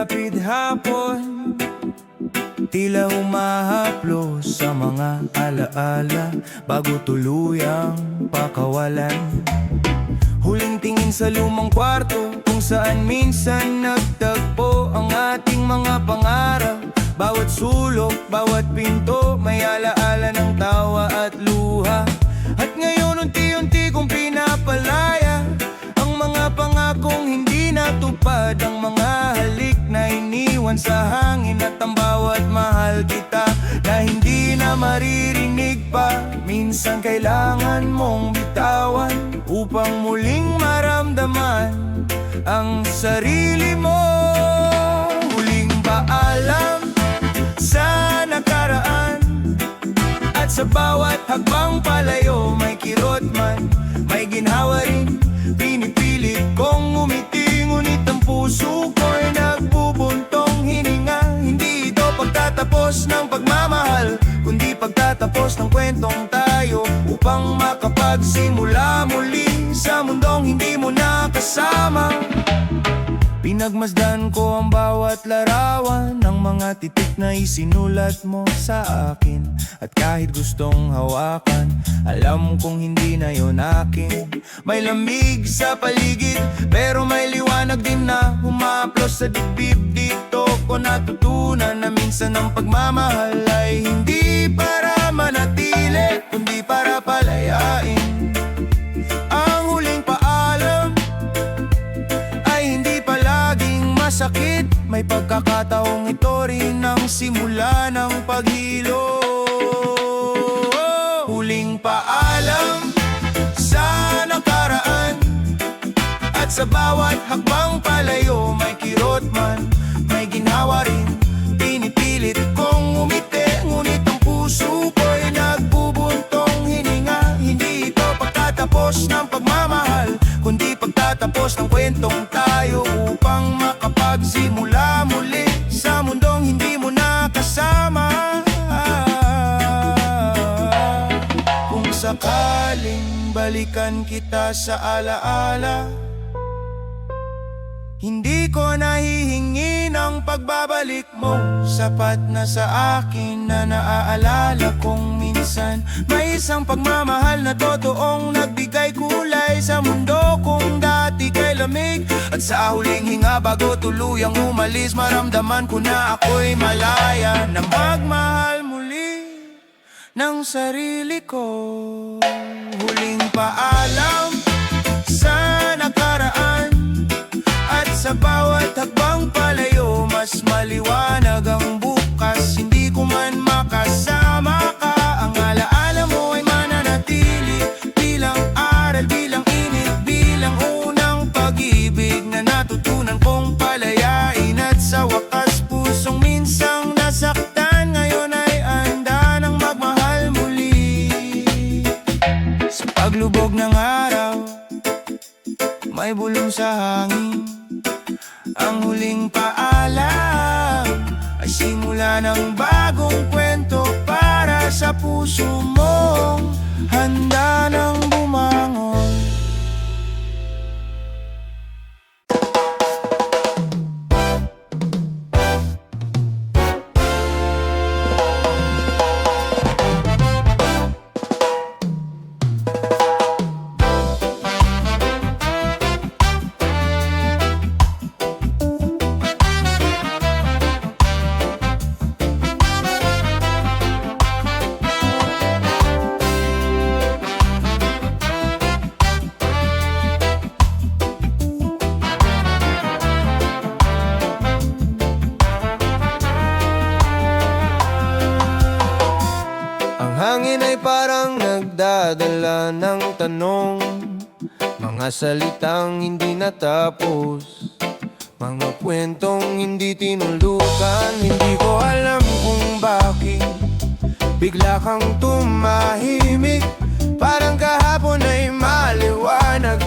Palapit hapon, tila humahaplos sa mga alaala bago tuluyang pakawalan. Huling tingin sa lumang kwarto kung saan minsan nagtagpo ang ating mga pangarap. Bawat sulok, bawat pinto, may alaala ng tawa at luha. At ngayon unti-unti kong pinapalaya ang mga pangakong hindi natupad, ang mga halik na iniwan sa hangin, at ang bawat mahal kita na hindi na maririnig pa. Minsan kailangan mong bitawan upang muling maramdaman ang sarili mo. Huling paalam sa nakaraan, at sa bawat hakbang palayo may kirot man, may ginhawa rin. Pinipilit kong umiti, ngunit ang puso ko'y nagbubuntong hininga. Hindi ito pagtatapos ng pagmamahal, kundi pagtatapos ng kwentong tayo, upang makapagsimula muli sa mundong hindi mo nakasama. Pinagmasdan ko ang bawat larawan ng mga titik na isinulat mo sa akin. At kahit gustong hawakan, alam kong hindi na yun akin. May lamig sa paligid, pero may liwanag din na humaplos sa dibdib. Dito ko natutunan na minsan ang pagmamahal ay hindi para manatili, kundi para palayain. Ang huling paalam ay hindi palaging masakit, may pagkakataong ito rin ang simula ng paghilo. Huling paalam sa nakaraan, at sa bawat hakbang palayo may kirot man, may ginawa rin. Pinipilit kong umiti, ngunit ang puso ko'y nagbubuntong hininga. Hindi ito pagtatapos ng pagmamahal, kundi pagtatapos ng kwentong tayo, upang makapagsimula muli sa mundong hindi mo nakasama. Kung sakaling balikan kita sa alaala, hindi ko nahihingi ng pagbabalik mo. Sapat na sa akin na naaalala kong minsan may isang pagmamahal na totoong nagbigay kulay sa mundo kong dati kay lamig. At sa huling hinga bago tuluyang umalis, maramdaman ko na ako'y malaya na magmahal muli ng sarili ko. Huling paalam sa nakaraan, at sa bawat hakbang palayo mas maliwanag ang bukas. Hindi ko man makasama ka, ang alaala mo ay mananatili bilang aral, bilang init, bilang unang pag-ibig na natutunan kong palayain. At sa wakas pusong minsang nasaktan, ngayon ay handa ng magmahal muli. Sa paglubog ng araw may bulong sa hangin, ang huling paalam ay simula ng bagong kwento para sa puso mong handa ng bumangon. Hangin ay parang nagdadala ng tanong, mga salitang hindi natapos, mga kwentong hindi tinulukan. Hindi ko alam kung bakit bigla kang tumahimik, parang kahapon ay maliwanag,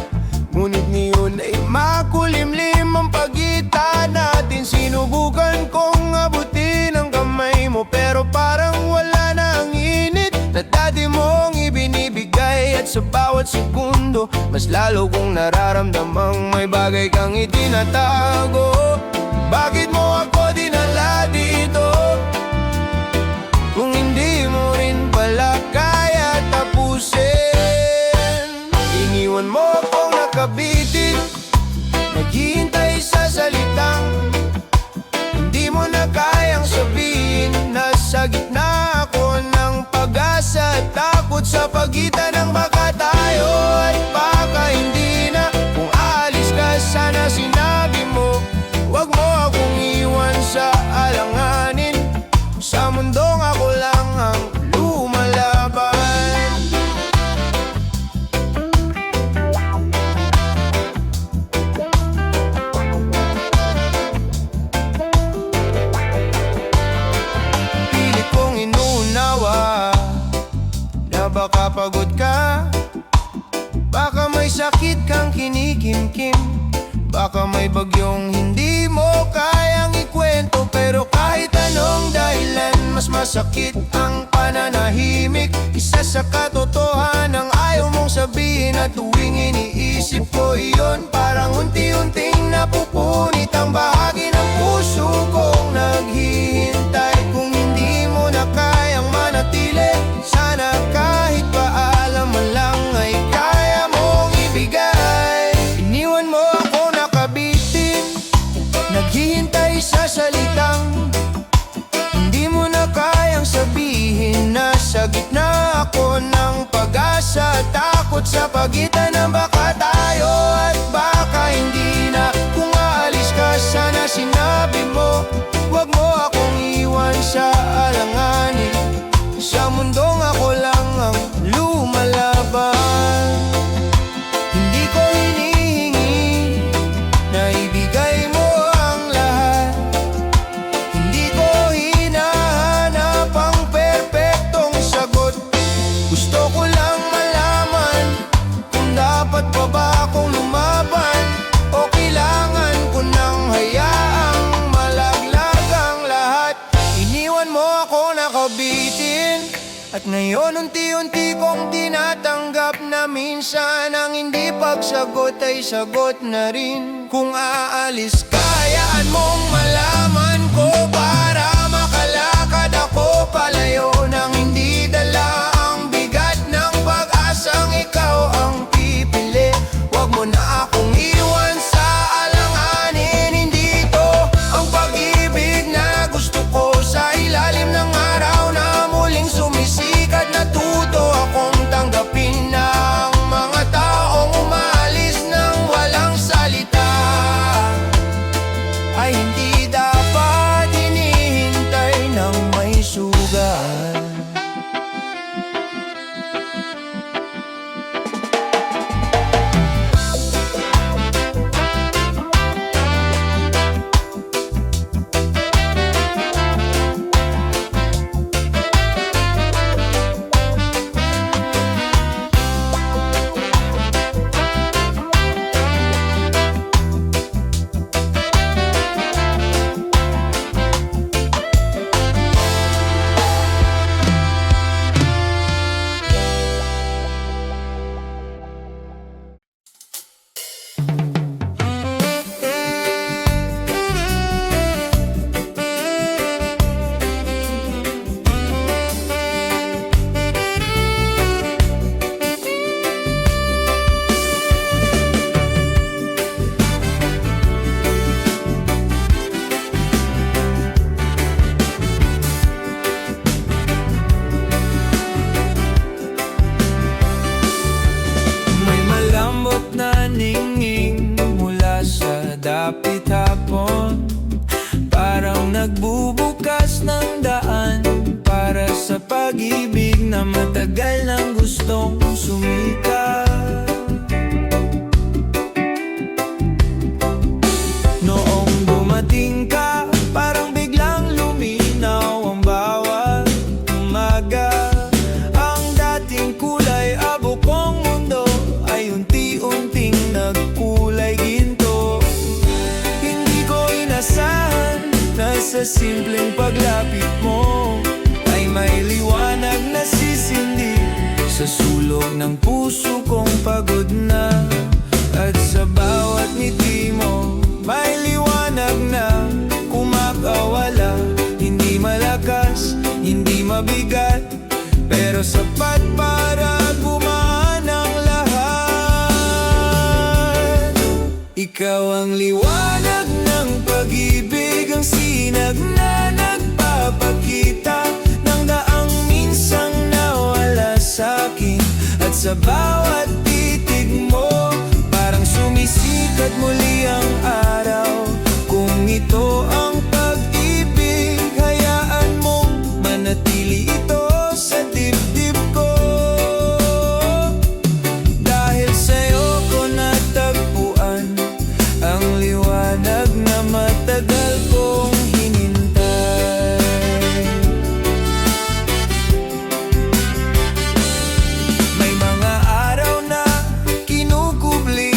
ngunit ngayon ay makulimlim ang pagitan natin. Sinubukan kong abutin ang kamay mo, pero parang wala na ang init na dati mong ibinibigay. At sa bawat segundo, mas lalo kong nararamdamang may bagay kang itinatago. Bakit mo ako dinala dito kung hindi mo rin pala kaya tapusin? Iniwan mo akong nakabitin, naghihintay sa salitang hindi mo na kayang sabihin. Nasa gitna ako ng pag-asa at takot sa pagitan ng baka tayo at baka hindi na. Kung aalis ka sana sinabi mo, wag mo akong iwan sa alanganin. Sa mundong ako lang ang lumalaban. Pilit kong inuunawa na baka pagod ka, baka may sakit kang kinikimkim, baka may bagyong hindi mo kayang ikwento. Pero kahit anong dahilan, mas masakit ang pananahimik. Isa sa katotohanan ayaw mong sabihin, at tuwing iniisip ko iyon, parang unti-unting napupunit ang bahagi ng puso kong naghihintay. Kung hindi mo na kayang manatili, sana kahit paalam man lang ay kaya mong ibigay. Iniwan mo ako nakabitin, naghihintay sa salitang hindi mo na kayang sabihin. Nasa gitna ako ng pag-asa, takot sa pagitan ng baka tayo at baka hindi na. Kung aalis ka sana sinabi mo, wag mo akong iwan sa alanganin. Sa mundong ako lang ang lumalaban. Hindi ko hinihingi na ibigay mo ang lahat, hindi ko hinahanap ang perpektong sagot. Gusto ko lang malaman kung dapat pa ba akong lumaban o kailangan ko nang hayaang malaglag ang lahat. Iniwan mo ako nakabitin, at ngayon unti-unti kong tinatanggap na minsan ang hindi pagsagot ay sagot na rin. Kung aalis ka, hayaan mong malaman ko para makalakad ako palayo nang hindi dala ang bigat ng pag-asang ikaw ang pipili. Wag mo na akong iwan sa alanganin. Hindi to ang pag-ibig na gusto ko. Sa ilalim ng araw na muling sumisikat, natuto akong tanggapin ng mga taong umalis nang walang salita. Ay hindi dapat hinihintay ng may sugat. Dapit hapon, parang nagbubukas ng daan para sa pag-ibig na matagal nang gustong sumikat. Noong dumating ka, parang biglang luminaw ang bawat umaga. Ang dating kulay abukong mundo ay unti-unting nagkulay ginto. Sa simpleng paglapit mo ay may liwanag na sisindi sa sulog ng puso kong pagod na. At sa bawat ngiti mo may liwanag na mabigat, pero sapat para gumaan ang lahat. Ikaw ang liwanag ng pag-ibig, ang sinag na nagpapakita ng daang minsang nawala sa'kin. At sa bawat titig mo, parang sumisikat muli ang araw. Kung ito ang pag-ibig, hayaan mong manatili ito sa dibdib ko. Dahil sa'yo ko natagpuan ang liwanag na matagal kong hinintay. May mga araw na kinukubli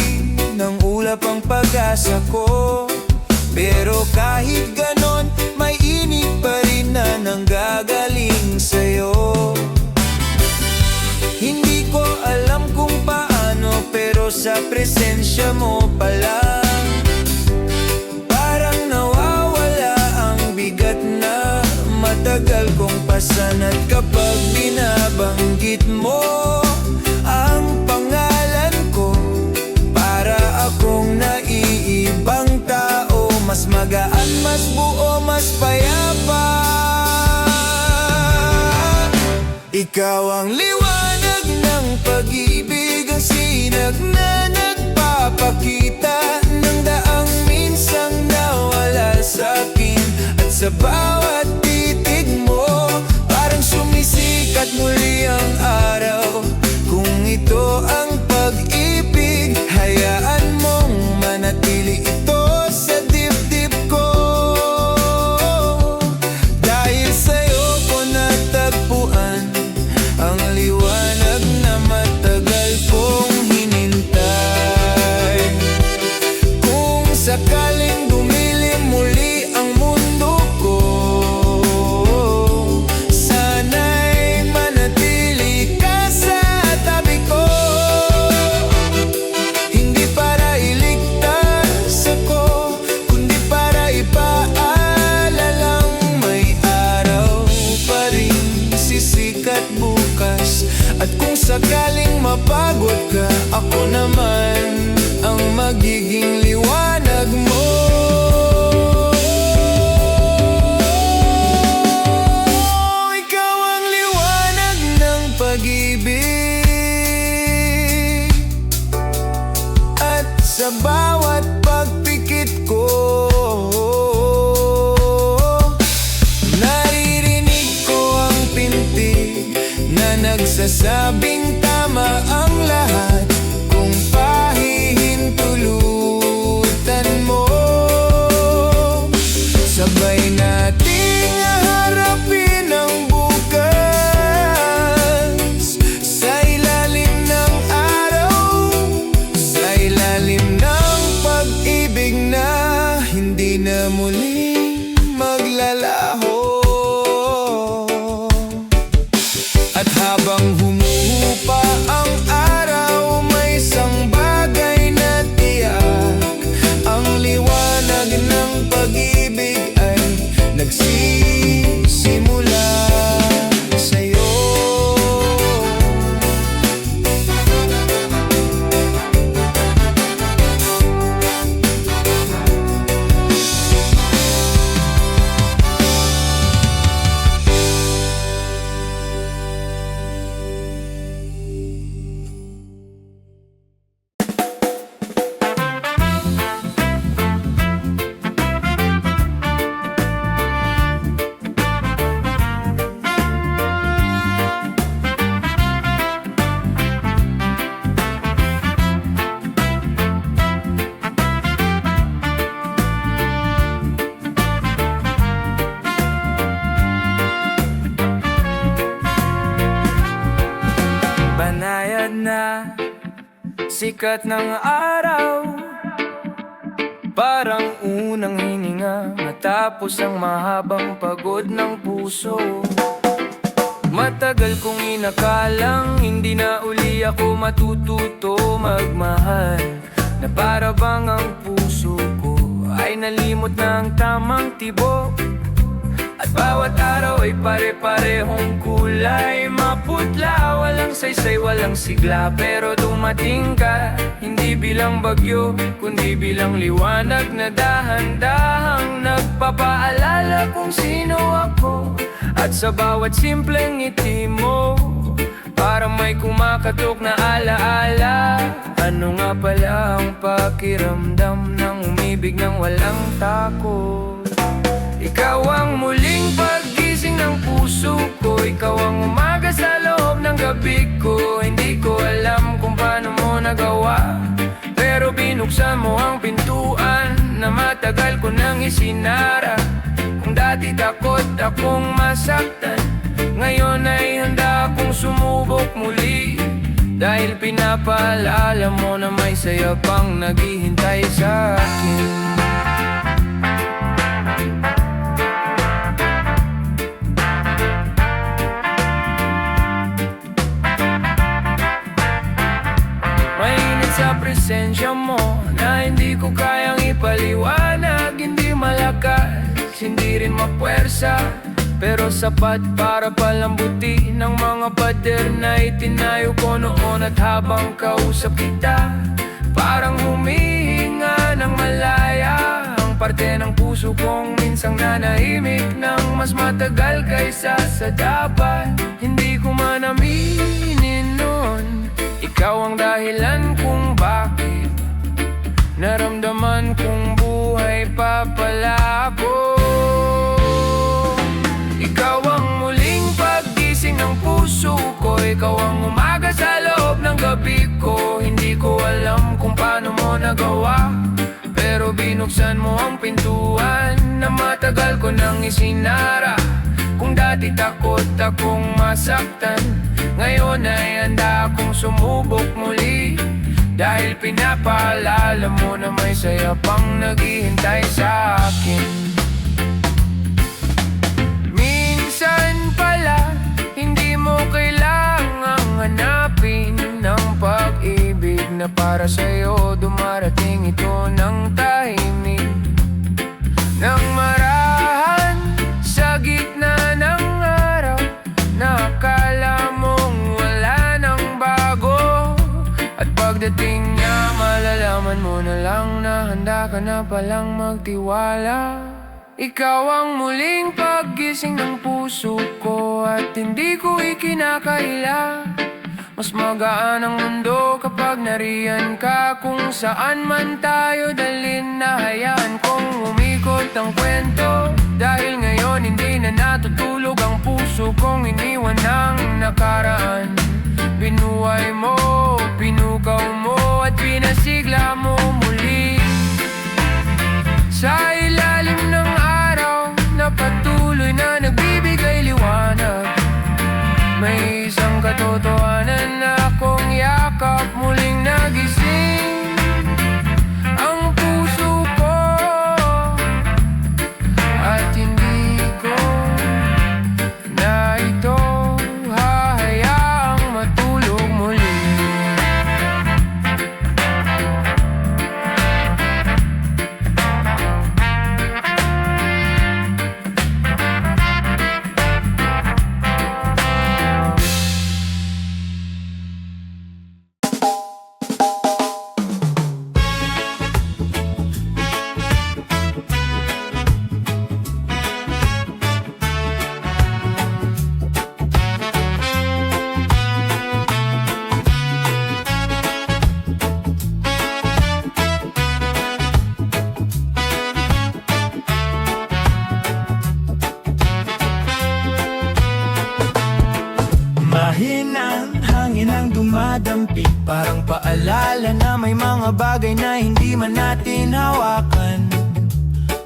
ng ulap ang pag-asa ko, pero kahit ganon, may init pa rin na nanggagaling sa'yo. Hindi ko alam kung paano, pero sa presensya mo palang parang nawawala ang bigat na matagal kong pasan. At kapag binabanggit mo ang pangalan ko, para akong naiibang tao. Mas magaan, mas buo, mas payapa. Ikaw ang liwanag ng pag-ibig, ang sinag na nagpapakita ng daang minsang nawala sa'kin. At sa bawat titig mo, parang sumisikat muli ang araw. Kung ito ang pag-ibig, hayaan mong manatili ito sa dibdib ko. Dahil sa'yo ko natagpuan ang liwanag na matagal kong hinintay. Kung sakaling dumilim muli ang mundo ko, sana'y manatili ka sa tabi ko. Hindi para iligtas ako, kundi para ipaalalang may araw pa rin sisikat bukas. At kung sakaling mapagod ka, ako naman ang magiging liwanag mo. Ikaw ang liwanag ng pag-ibig, at sa bawat pagpikit ko, naririnig ko ang pintig na nagsasabing tama ang lahat. Kung pahihintulutan mo, sabay nating harapin ang bukas. Sa ilalim ng araw, sa ilalim ng pag-ibig na hindi na muling maglalaho. At habang humuhupa ang araw, may isang bagay na tiyak. Ang liwanag ng pag-ibig ay nagsisimula sa'yo. Banayad na sikat ng araw, parang unang hininga matapos ang mahabang pagod ng puso. Matagal kong inakalang hindi na uli ako matututo magmahal, na para bang ang puso ko ay nalimot na ang tamang tibok. At bawat araw ay pare-parehong kulay maputla, walang saysay, walang sigla. Pero dumating ka, hindi bilang bagyo, kundi bilang liwanag na dahan-dahang nagpapaalala kung sino ako. At sa bawat simpleng ngiti mo, parang may kumakatok na alaala. Ano nga pala ang pakiramdam ng umibig ng walang takot? Ikaw ang muling paggising ng puso ko, ikaw ang umaga sa loob ng gabi ko. Hindi ko alam kung paano mo nagawa, pero binuksan mo ang pintuan na matagal ko nang isinara. Kung dati takot akong masaktan, ngayon ay handa akong sumubok muli. Dahil pinapaalala mo na may saya pang naghihintay sa akin. Mainit sa presensya mo na hindi ko kayang ipaliwanag. Hindi malakas, hindi rin mapuwersa, pero sapat para palambuti ng mga pader na itinayo ko noon. At habang kausap kita, parang humihinga ng malaya ang parte ng puso kong minsang nanahimik ng mas matagal kaysa sa dapat. Hindi ko man aminin nun, ikaw ang dahilan kung bakit naramdaman kong buhay pa pala ako. Ikaw ang muling paggising ng puso ko, ikaw ang umaga sa loob ng gabi ko. Hindi ko alam kung paano mo nagawa, pero binuksan mo ang pintuan na matagal ko nang isinara. Kung dati takot akong masaktan, ngayon ay handa akong sumubok muli. Dahil pinapaalala mo na may saya pang naghihintay sa akin. Minsan pala, hindi mo kailangang hanapin ng pag-ibig na para sa'yo. Dumarating ito ng tahimik, ng marahan sa gitna ng araw na akala mong wala nang bago. At pagdating niya, malalaman mo na lang na handa ka na palang magtiwala. Ikaw ang muling paggising ng puso ko, at hindi ko ikinakaila. Mas magaan ang mundo kapag nariyan ka. Kung saan man tayo dalhin, na hayaan kong umikot ang kwento. Dahil ngayon hindi na natutulog ang puso kong iniwan ng nakaraan. Binuhay mo, pinukaw mo, at pinasigla mo muli. Sa ilalim ng araw na patuloy na nagbibigay liwanag, may isang katotohanan na akong yakap. Muling nagising ang puso ko, at hindi ko na ito hahayaang matulog muli. Mahinang hangin ang dumadampig, parang paalala na may mga bagay na hindi man natin hawakan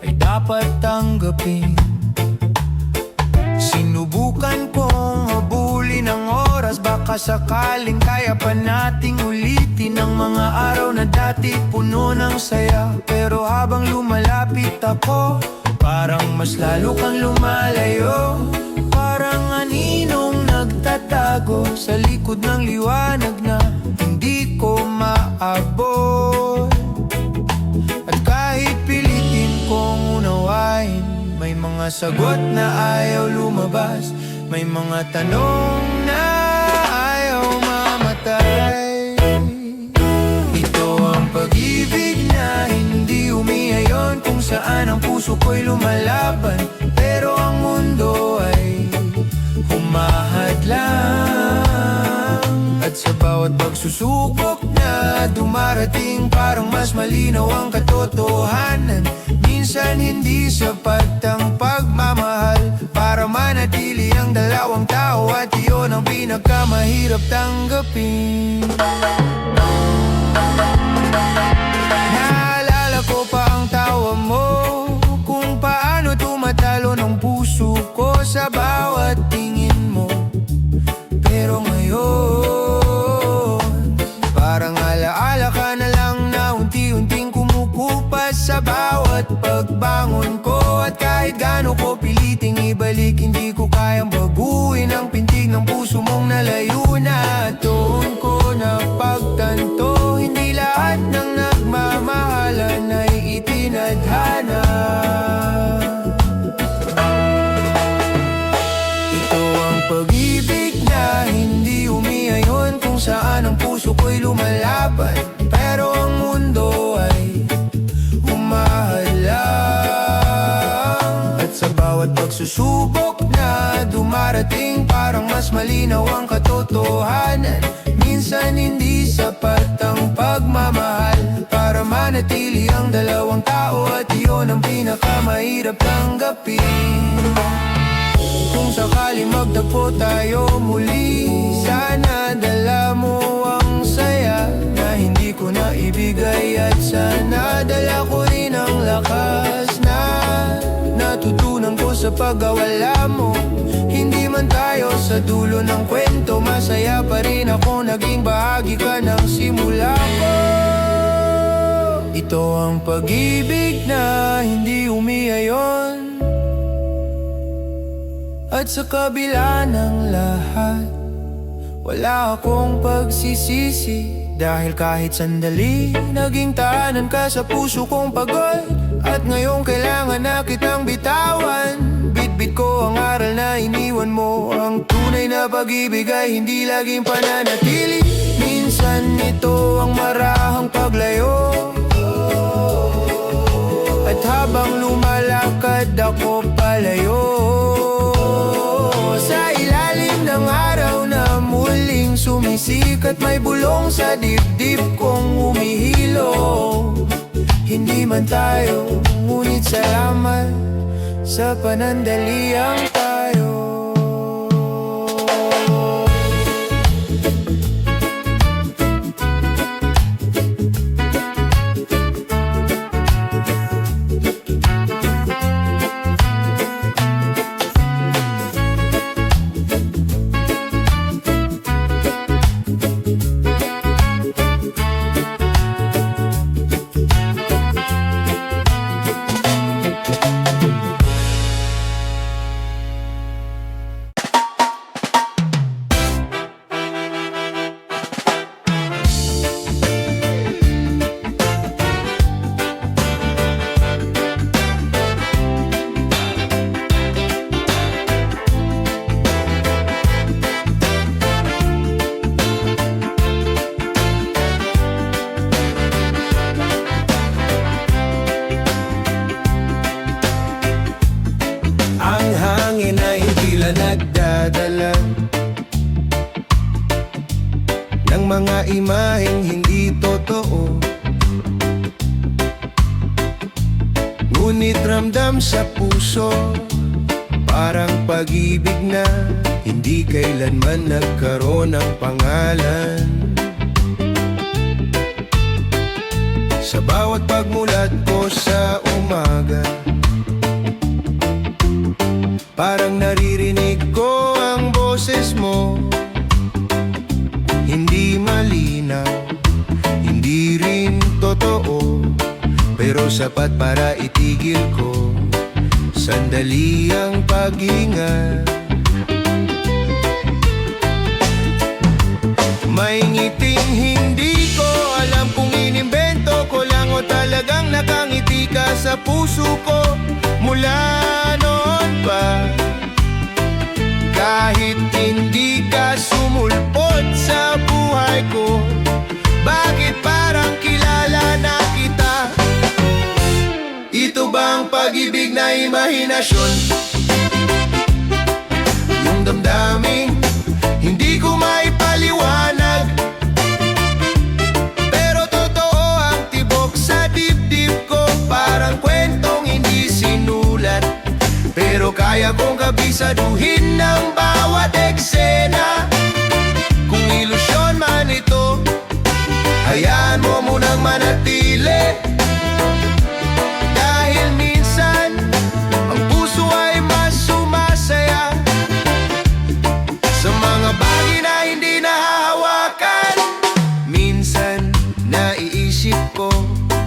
ay dapat tanggapin. Sinubukan kong habulin ang oras, baka sakaling kaya pa nating ulitin ang mga araw na dati puno ng saya. Pero habang lumalapit ako, parang mas lalo kang lumalayo. Parang aninong nagtatago sa likod ng liwanag na hindi ko maabot. At kahit pilitin kong unawain, may mga mga sagot na ayaw lumabas, may mga tanong na ayaw mamatay. Ito ang pag-ibig na hindi umiayon, kung saan ang puso ko'y lumalaban, pero ang mundo ay humahadlang. At sa bawat pagsusubok na dumarating, parang mas malinaw ang katotohanan. Minsan hindi sapat ang pagmamahal para manatili ang dalawang tao, at iyon ang pinakamahirap tanggapin. Naalala ko pa ang tawa mo, kung paano tumatalo ng puso ko sa bawat tingin mo. Pero ngayon, parang alaala ka na lang na unti-unting kumukupas sa bawat pagbangon ko. At kahit gaano ko piliting ibalik, hindi ko kayang baguhin ang pintig ng puso mong nalayo na. Doon ko napagtanto, hindi lahat ng nagmamahalan ay itinadhana. Ito ang pag-ibig na hindi umiayon, kung saan ang puso ko'y lumalaban, pero ang mundo ay humahadlang. At sa bawat pagsusubok na dumarating, parang mas malinaw ang katotohanan. Minsan hindi sapat ang pagmamahal para manatili ang dalawang tao, at iyon ang pinakamahirap tanggapin. Kung sakali magtagpo tayo muli, sana dala mo ang saya na hindi ko na ibigay, at sana dala ko rin ang lakas na natutunan ko sa pagkawala mo. Hindi man tayo sa dulo ng kwento, masaya pa rin ako naging bahagi ka ng simula ko. Ito ang pag-ibig na hindi umiayon, at sa kabila ng lahat, wala akong pagsisisi, dahil kahit sandali naging tahanan ka sa puso kong pagod. At ngayong kailangan na kitang bitawan, bitbit ko ang aral na iniwan mo. Ang tunay na pag-ibig ay hindi laging pananatili, minsan ito ang marahang paglayo. At habang lumalakad ako palayo, sa ilalim ng araw na muling sumisikat, may bulong sa dibdib kong humihilo. Hindi man tayo, ngunit salamat sa panandaliang tayo. Nagdadala ng mga imaheng hindi totoo, ngunit ramdam sa puso, parang pag-ibig na hindi kailanman nagkaroon ng pangalan. Sa bawat pagmulat ko sa umaga, parang naririnig ko ang boses mo. Hindi malinaw, hindi rin totoo, pero sapat para itigil ko sandali ang paghinga. May ngiting hindi ko alam kung inimbento ko lang o talagang nakangiti ka sa puso ko. Mula noon Kahit hindi ka sumulpot sa buhay ko, bakit parang kilala na kita? Ito bang pag-ibig na imahinasyon? Yung damdamin, hindi ko maipaliwanag, pero totoo ang tibok sa dibdib ko. Parang kwentong hindi sinulat, pero kaya kong kabisaduhin ng bawat eksena. Kung ilusyon man ito, hayaan mo munang manatili. Dahil minsan, ang puso ay mas sumasaya sa mga bagay na hindi nahahawakan. Minsan, naiisip ko,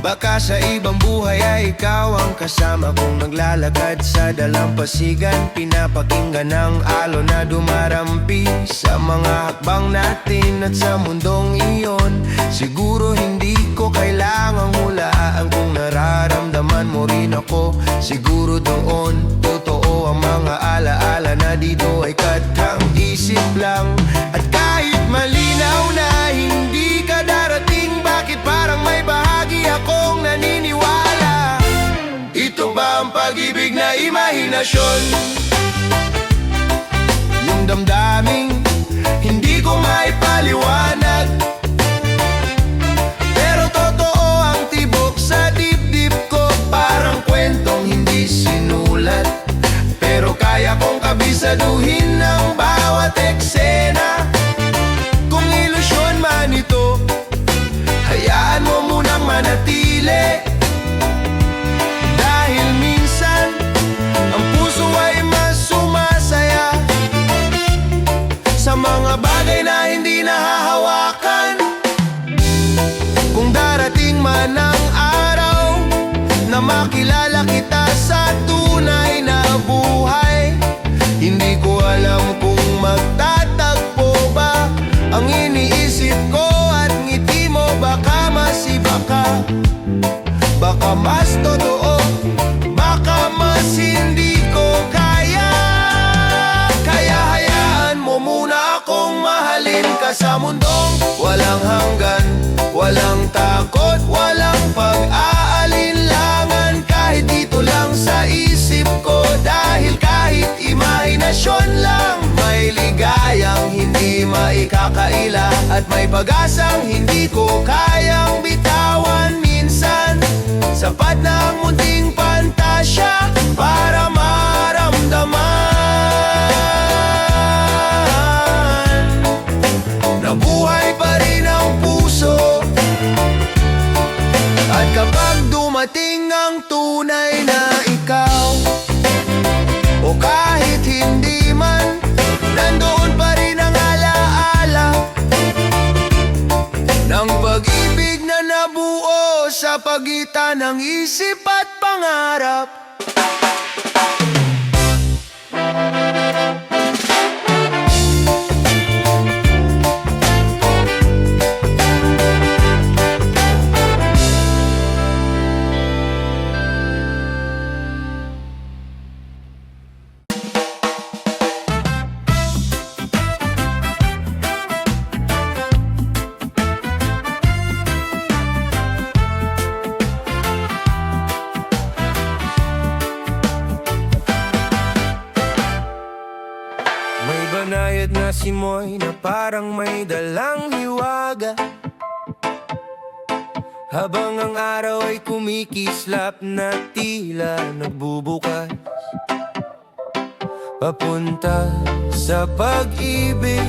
baka sa ibang buhay ay ikaw ang kasama kong naglalakad sa dalampasigan. Pinapakinggan ng alon na dumarampi sa mga hakbang natin at sa mundong iyon. Siguro hindi ko kailangang hulaan kung nararamdaman mo rin ako. Siguro doon totoo ang mga alaala na dito ay katang isip lang. At kahit malinaw na hindi ka darating, bakit parang may bahagi akong naniniwala? Ito ba ang pag-ibig na imahinasyon? Yung damdaming hindi ko maipaliwanag, pero totoo ang tibok sa dibdib ko. Parang kwentong hindi sinulat, pero kaya kong kabisaduhin ng bawat eksena. Kung ilusyon man ito, hayaan mo munang manatili. Dahil minsan, ang puso ay mas sumasaya sa mga bagay na hindi nahahawakan. Kung darating man ang araw na makilala kita sa tunay na buhay, hindi ko alam kung magtatagpo ba ang iniisip ko at ngiti mo. Baka mas iba ka, baka mas totoo, baka mas hindi ko kaya. Kaya hayaan mo muna akong mahalin ka sa mundong walang hanggan, walang takot, walang pag-aalinlangan. Kahit dito lang sa isip ko, dahil kahit imahinasyon lang, may ligayang hindi maikakaila at may pag-asang hindi ko kayang bitawan. Minsan, sapat na ang munting pantasya para maramdaman na buhay pa rin ang puso. At kapag dumating ang tunay na ikaw, o kahit hindi man, nandoon pa rin ang alaala ng pag-ibig na nabuo sa pagitan ng isip at pangarap. May banayad na simoy na parang may dalang hiwaga, habang ang araw ay kumikislap na tila nagbubukas papunta sa pag-ibig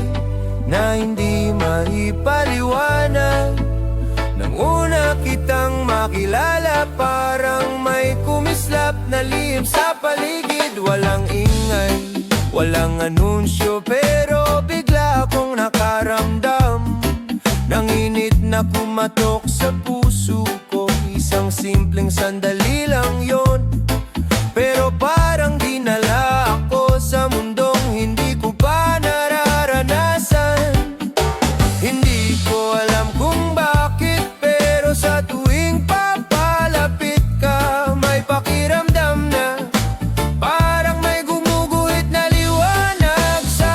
na hindi maipaliwanag. Nang una kitang makilala, parang may kumislap na lihim sa paligid. Walang ingay, walang anunsyo, pero bigla akong nakaramdam ng init na kumatok sa puso ko. Isang simpleng sandali lang yon, pero parang dinala ako sa mundong hindi ko pa nararanasan. Hindi ko alam kung bakit, pero sa tuwing papalapit ka, may pakiramdam na parang may gumuguhit na liwanag sa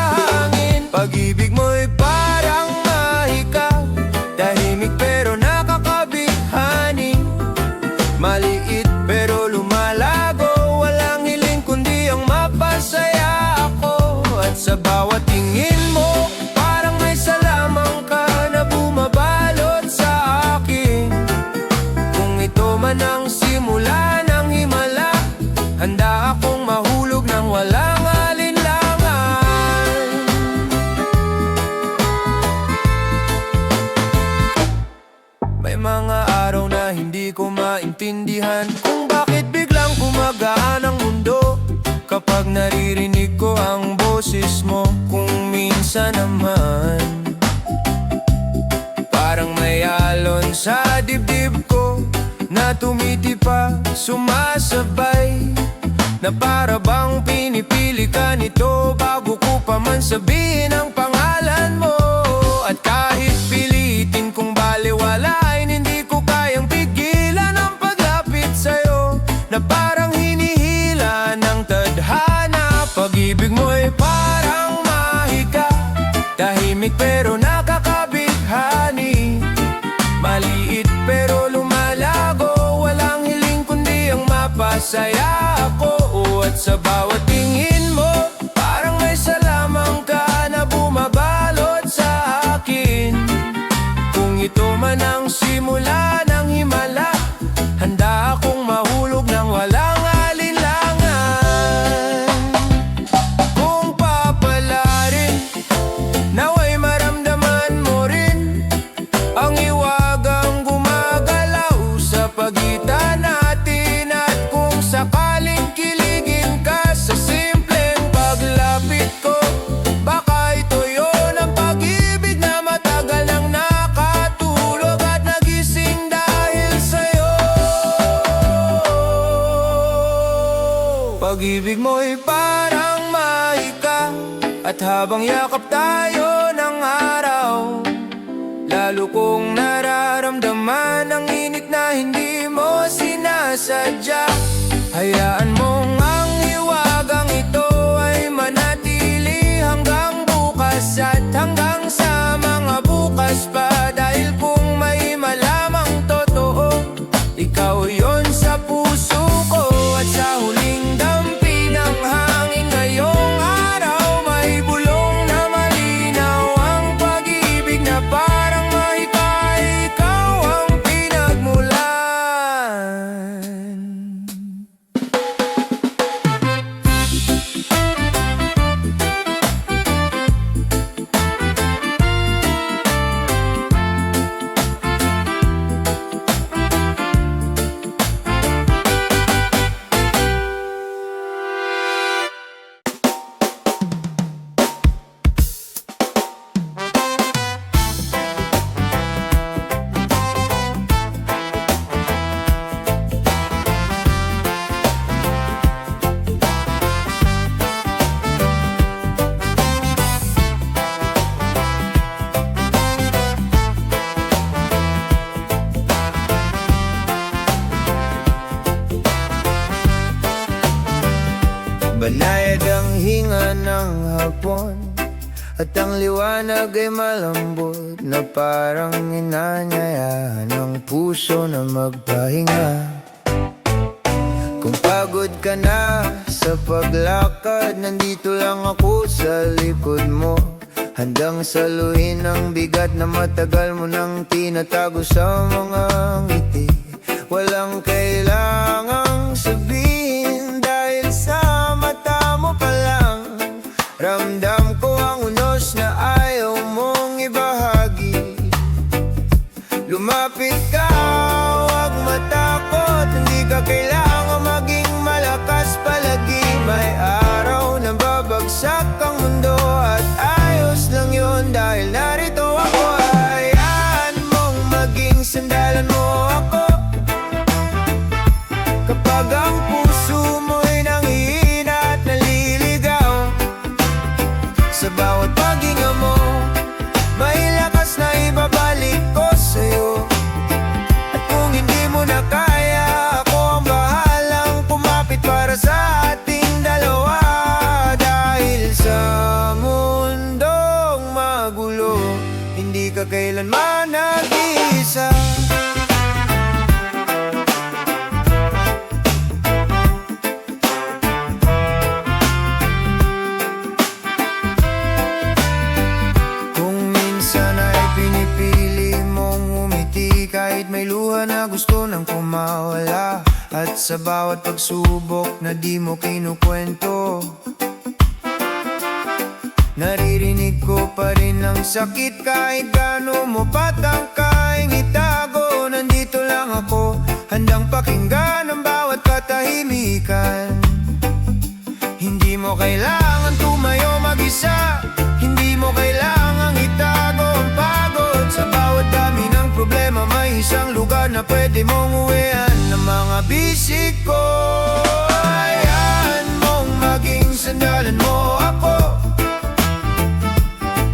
bawat tingin mo, parang may salamang ka na bumabalot sa akin. Kung ito man ang simula ng himala, handa akong mahulog ng walang alinlangan. May mga araw na hindi ko maintindihan kung bakit biglang gumagaan ang mundo kapag naririnig ko ang boses mo. Kung minsan naman parang may alon sa dibdib ko na tumitipa, sumasabay, na para bang pinipili ka nito bago ko pa man sabihin ang pangalan mo. At kahit pilitin kong baliwalain, hindi ko kayang pigilan ang paglapit sa'yo, na parang hinihila ng tadhana. Pag-ibig mo'y parang mahika, tahimik pero nakakabighani. Maliit pero lumalago, walang hiling kundi ang mapasaya ako. At sa bawat tingin mo, parang may salamang ka na bumabalot sa akin. Kung ito man ang simula ng himala, handa akong mahulog ng walang alinlangan. Kung papalarin, naway maramdaman mo rin ang hiwagang gumagalaw sa pagitan natin. At kung sakaling kiligin ka sa simpleng paglapit ko, baka ito yun ang pag-ibig na matagal nang nakatulog at nagising dahil sa'yo. Pag-ibig mo'y parang mahika, at habang yakap tayo ng araw, lalo kong nararamdaman ang init na hindi mo sinasadya. Hayaan mong ang hiwagang ito ay manatili hanggang bukas at hanggang sa mga bukas pa. Dahil kung may malamang totoo, ikaw yon sa puso ko. At sa huling dampi ng hangin ngayong araw, may bulong na malinaw ang pag-ibig na parang mahika, ikaw ang pinagmulan. Banayad ang hinga ng hapon, at ang liwanag ay malambot, na parang inanyayahan ng puso na magpahinga. Kung pagod ka na sa paglakad, nandito lang ako sa likod mo, handang saluhin ang bigat na matagal mo nang tinatago sa mga ngiti. Walang kailangang sabihin, dahil sa mata mo pa lang ramdam ko ang unos na ayaw mong ibahagi. Lumapit ka, huwag matakot, hindi ka kailangan maging malakas palagi. May araw na babagsak ang mundo, at ayos lang yun dahil narito ako. Hayaan mong maging sandalan mo ako kapag ang puso mo'y nanghihina at naliligaw. Sa bawat paghinga mo, may lakas na ibabalik ko sa'yo. At kung hindi mo na kaya, ako ang bahalang kumapit para sa ating dalawa. Dahil sa mundong magulo, hindi ka kailanman nag-iisa. nang kumawala. At sa bawat pagsubok na di mo kinukwento, naririnig ko pa rin ang sakit. Kahit gaano mo patangkay itago, nandito lang ako, handang pakinggan ang bawat katahimikan. Hindi mo kailangan tumayo mag-isa, hindi mo kailangang itago ang pagod. Sa bawat dami ng problema may isang lugar na pwede mong uwian ng mga bisig ko. Hayaan mong maging sandalan mo ako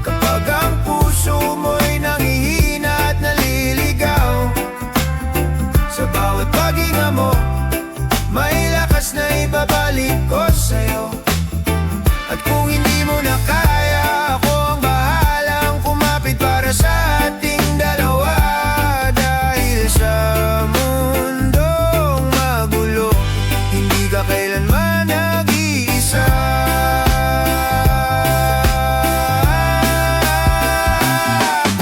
kapag ang puso mo'y nangihina at naliligaw. Sa bawat paghinga mo may lakas na ibabalik ko sa'yo. At kung hindi mo na kaya, ako ang bahalang kumapit para sa ating dalawa. Dahil sa mundong magulo, hindi ka kailanman nag-iisa.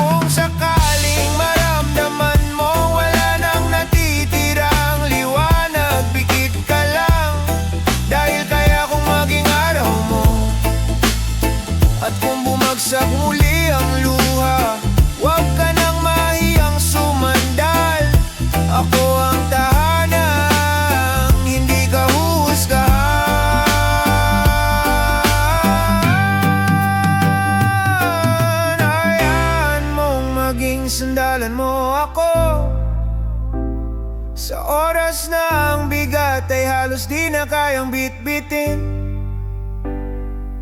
Kung sakaling maramdaman mo wala nang natitirang liwanag, pikit ka lang, dahil kaya kong maging araw mo. At kung bumagsak muli ang luha, huwag ka nang mahiyang sumandal. Ako ang tahanang hindi ka huhusgahan. Hayaan mong maging sandalan mo ako sa oras na ang bigat ay halos di na kayang bitbitin.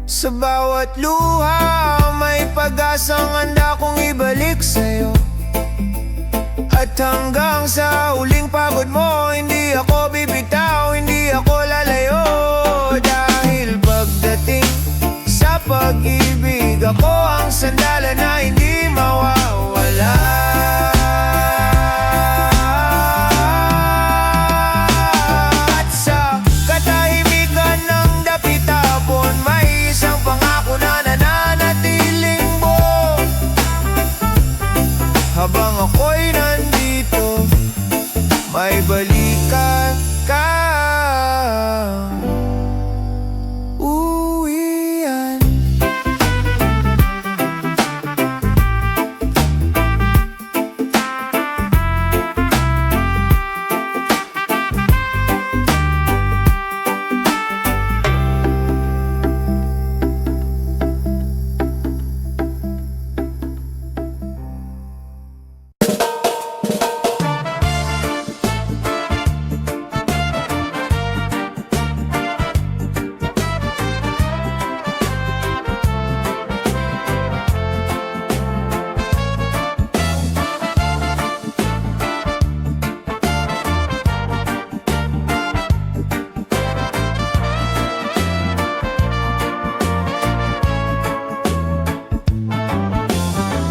Sa bawat luha may pag-asang handa kong ibalik sa'yo. At hanggang sa huling pagod mo, hindi ako bibitaw, hindi ako lalayo. Dahil pagdating sa pag-ibig, ako ang sandalan na hindi mawawala. At sa katahimikan ng dapit-tapon, may isang pangako na nananatiling buo. Habang ako'y nandito, may balikan ka uwian.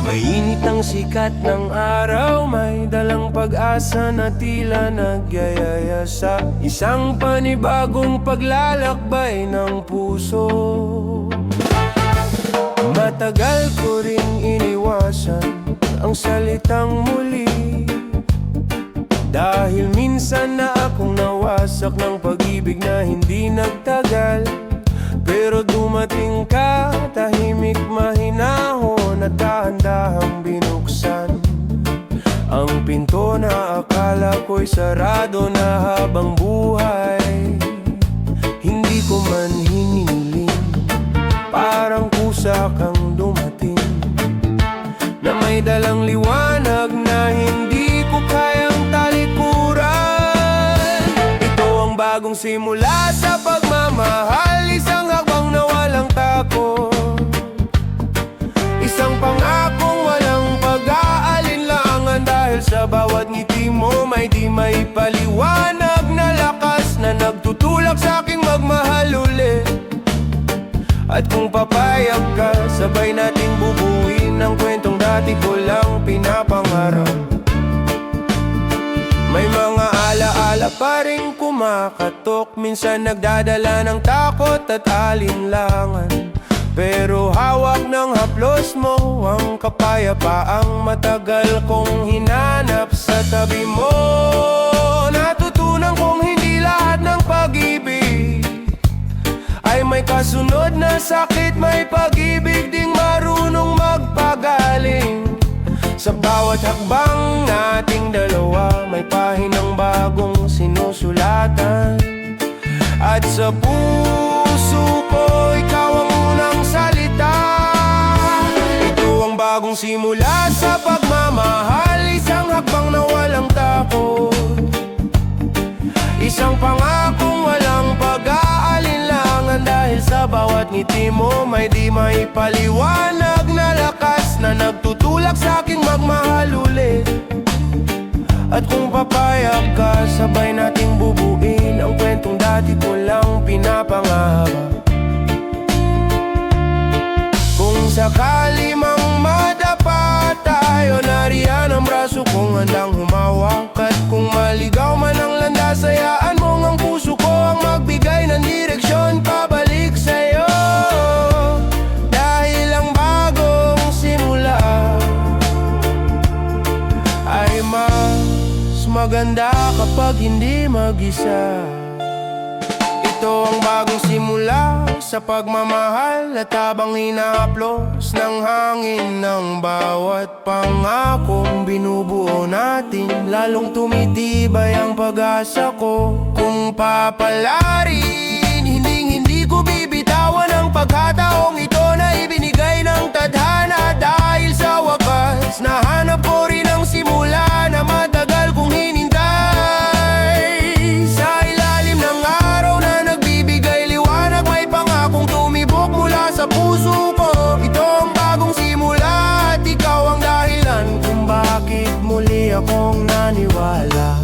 Mainit ang sikat ng araw, may dalang pag-asa na tila nagyayaya sa isang panibagong paglalakbay ng puso. Matagal ko ring iniwasan ang salitang muli, dahil minsan na akong nawasak ng pag-ibig na hindi nagtagal. Pero dumating ka, tahimik mahinahon at dahan-dahang binuksan ang pinto na akala ko'y sarado na habang buhay. Hindi ko man hiniling, parang kusa kang dumating na may dalang liwanag na hindi ko kayang talikuran. Ito ang bagong simula sa pagmamahal, isang hakbang na walang takot, isang pangakong walang pag-aalinlangan. Dahil sa bawat ngiti mo may di may paliwanag na lakas na nagtutulak sa aking magmahal ulit. At kung papayag ka, sabay nating bubuin ang kwentong dati ko lang pinapangarap. May mga alaala pa rin kumakatok, minsan nagdadala ng takot at alinlangan. Pero hawak ng haplos mo ang kapayapaang matagal kong hinanap sa tabi mo. kasunod na sakit, may pag-ibig ding marunong magpagaling. Sa bawat hakbang nating dalawa, may pahinang bagong sinusulatan. At sa puso ko, ikaw ang unang salita. Ito ang bagong simula sa pagmamahal, isang hakbang na walang takot, isang pangakong walang pag-aalinlangan. Dahil sa bawat ngiti mo, may di maipaliwanag na lakas na nagtutulak sa aking magmahal ulit. At kung papayag ka, sabay nating bubuin ang kwentong dati ko lang pinapangahaba. Kung sakali mang madapa tayo, nariyan ang braso kong handang humawak. At kung maligaw man ang landas, hayaan mong ang puso ko ang magbigay ng direksyon pabalik sa'yo. Dahil ang bagong simula ay mas maganda kapag hindi mag-isa. Ito ang bagong simula sa pagmamahal, at habang hinahaplos ng hangin ng bawat pangakong binubuo natin, lalong tumitibay ang pag-asa ko. Kung papalarin, hindi ko bibitawan ang pagkataong ito na ibinigay ng tadhana. Dahil sa wakas, nahanap ko rin ang simula na matagal kong hinintay. Sa ilalim ng araw na nagbibigay liwanag, may pangakong tumibok mula sa puso ko. Ito ang bagong simula, at ikaw ang dahilan kung bakit muli akong naniwala.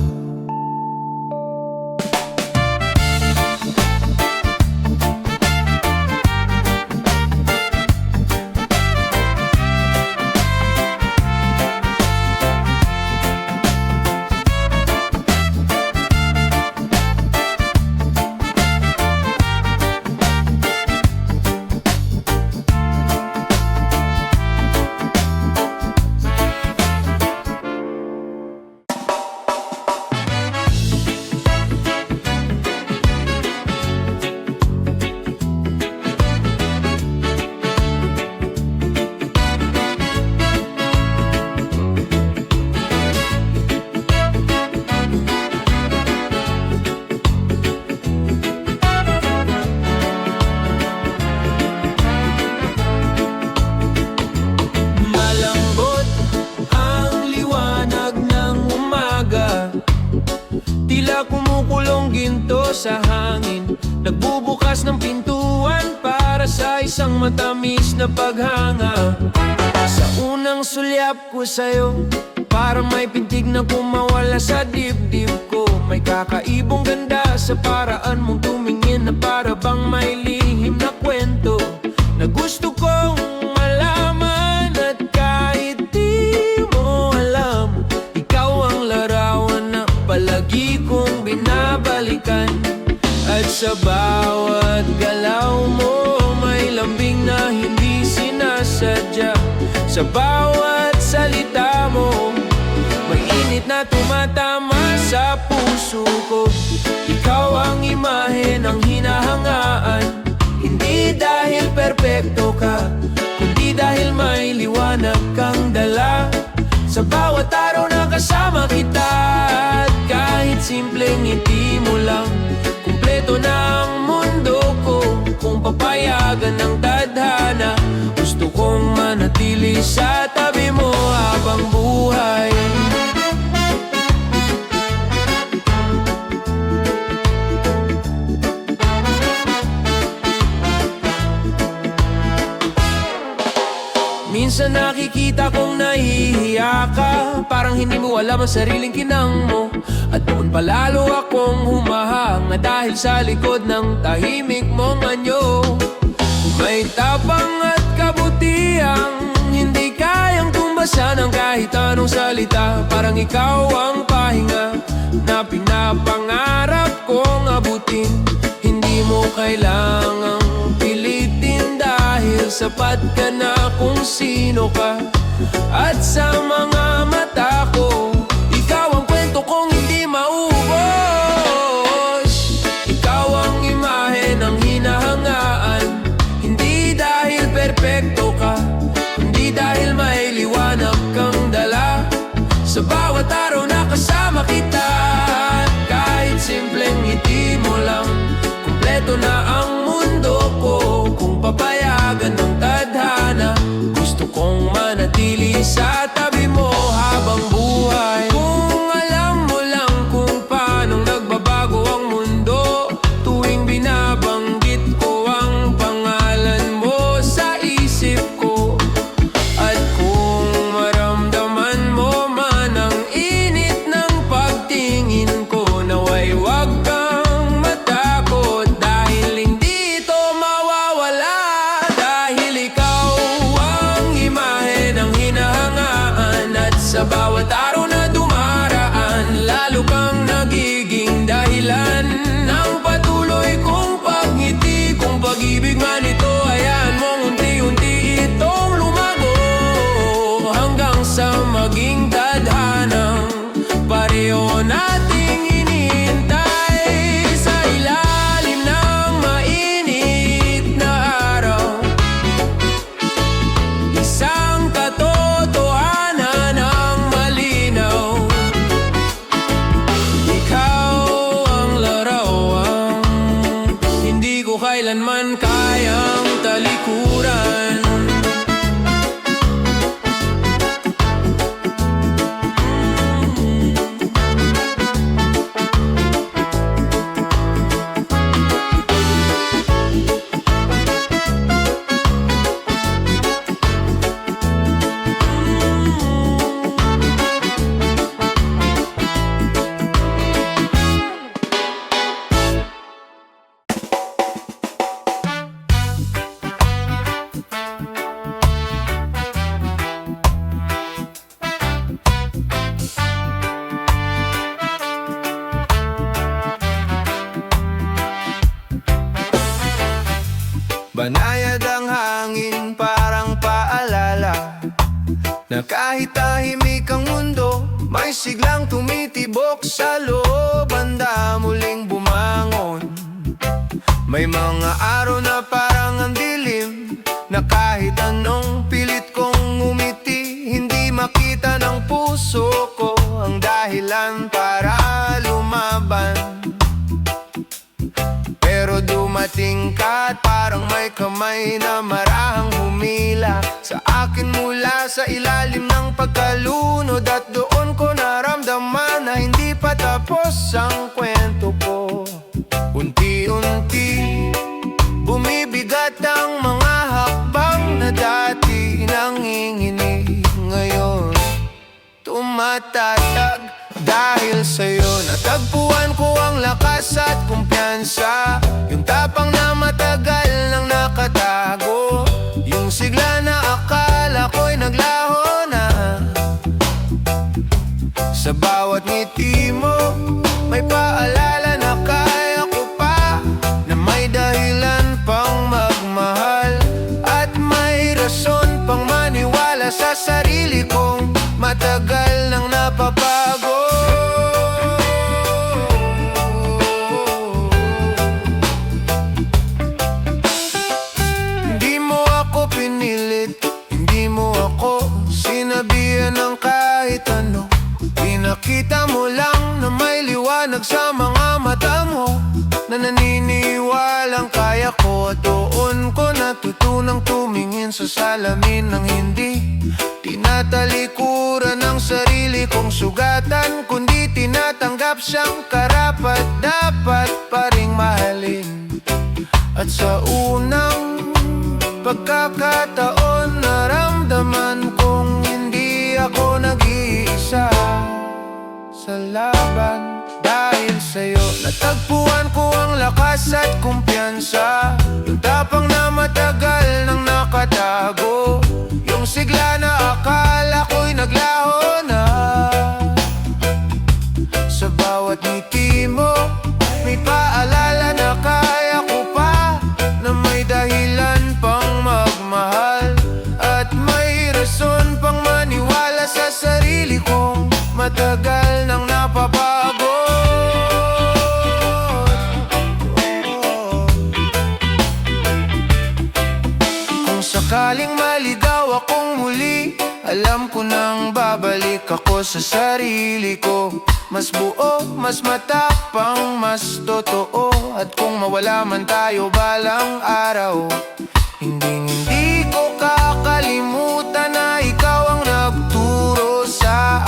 Tila kumukulong ginto sa hangin, nagbubukas ng pintuan para sa isang matamis na paghanga. Sa unang sulyap ko sa'yo, parang may pintig na kumawala sa dibdib ko. May kakaibong ganda sa paraan mong tumingin, na para bang may lihim na kwento na gusto kong malaman. At kahit di mo alam, ikaw ang larawan na palagi kong binabalikan. At sa bawat galaw mo, may lambing na hindi sinasadya. Sa bawat salita mo, may init na tumatama sa puso ko. Ikaw ang imahe ng hinahangaan, hindi dahil perpekto ka, kundi dahil may liwanag kang dala. Sa bawat araw na kasama kita, at kahit simpleng ngiti mo lang, kumpleto na ang mundo ko. Kung papayagan ng tadhana, gusto kong manatili sa tabi mo habang buhay. Minsan nakikita kong nahihiya ka, parang hindi mo alam ang sariling kinang mo. At doon palalo akong humahanga dahil sa likod ng tahimik mong anyo. May tapang at kabutihang hindi kayang tumbasan ng kahit anong salita. Parang ikaw ang pahinga na pinapangarap kong abutin. Hindi mo kailangang pilitin dahil sapat ka na kung sino ka. At sa mga mata ko, ikaw ang kwento kong hindi maubos. Ikaw ang imahe ng hinahangaan, eto na ang mundo ko. Kung papayagan ng tadhana, gusto kong manatili sa tabi mo habang buhay. Kung alam mo lang kung paanong nagbabago ang mundo tuwing binabanggit ko ang pangalan mo sa isip ko. At kung maramdaman mo man ang init ng pagtingin ko, naway wag kang matakot dahil hindi ito mawawala. Dahil ikaw ang imahe ng hinahangaan, at sa bawat araw na dumaraan, lalo kang nagiging dahilan ng patuloy kong pagngiti. Kung pag-ibig man ito, hayaan mong unti-unti itong lumago hanggang sa maging tadhanang pareho nating hinihintay sa ilalim ng mainit na araw. Isang katotohanan ang malinaw, ikaw ang larawan, hindi ko kailanman kayang talikuran. Banayad ang hangin, parang paalala na kahit tahimik ang mundo, may siglang tumitibok sa loob. Handa muling bumangon. May mga araw na parang ang dilim, na kahit anong pilit kong ngumiti, hindi makita ng puso ko ang dahilan para lumaban. Pero dumating ka at parang may kamay na marahang humila sa akin mula sa ilalim ng pagkalunod. At doon ko naramdaman na hindi pa tapos ang kwento ko. Unti-unti bumibigat ang mga hakbang na dati nanginginig, ngayon tumatatag. Dahil sa'yo natagpuan ko ang lakas at kumpiyansa, yung tapang na matagal nang nakatago, yung sigla na akala ko'y naglaho na. Sa bawat ngiti mo, may paalala na kaya ko pa, na may dahilan pang magmahal, at may rason pang maniwala sa sarili kong matagal nang napapago. Hindi mo ako pinilit, hindi mo ako sinabihan ng kahit ano. Pinakita mo lang na may liwanag sa mga mata mo, na naniniwalang kaya ko. At doon ko natutunang tumingin sa salamin ng hindi tinatalikuran ng sarili kong sugatan, kundi tinatanggap siyang karapat dapat pa ring mahalin. At sa unang pagkakataon, naramdaman kong hindi ako nag-iisa sa laban. Dahil sa'yo natagpuan ko ang lakas at kumpiyansa, yung tapang na matagal nang nakatago, yung sigla na akala ko'y naglaho na. Sa bawat ngiti mo, may paalala na kaya ko pa, na may dahilan pang magmahal, at may rason pang maniwala sa sarili kong matagal nang napapago. Kung sakaling maligaw akong muli, alam ko nang babalik bumalik ako sa sarili ko. Mas buo, mas matapang, mas totoo. At kung mawala man tayo balang araw, hindi ko kakalimutan na ikaw ang nagturo sa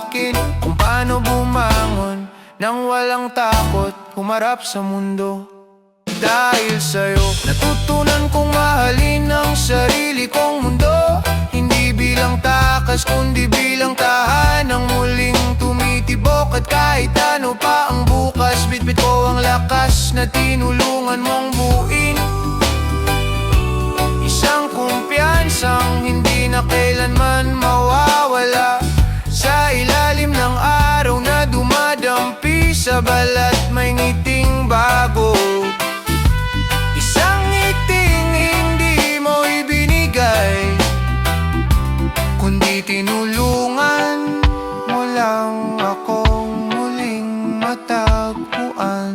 akin kung paano bumangon nang walang takot humarap sa mundo. Dahil sa'yo, natutunan kong mahalin ang sarili kong mundo. Hindi bilang takas, kundi bilang tahanang muling tumitibok. At kahit ano pa ang bukas, bitbit ko ang lakas na tinulungan mong buuin. Isang kumpiyansang hindi na kailanman mawawala. Sa ilalim ng araw na dumadampi sa balat, may ngiting bago. Isang ngiting hindi mo ibinigay, kundi tinulungan mo lang akong muling matagpuan.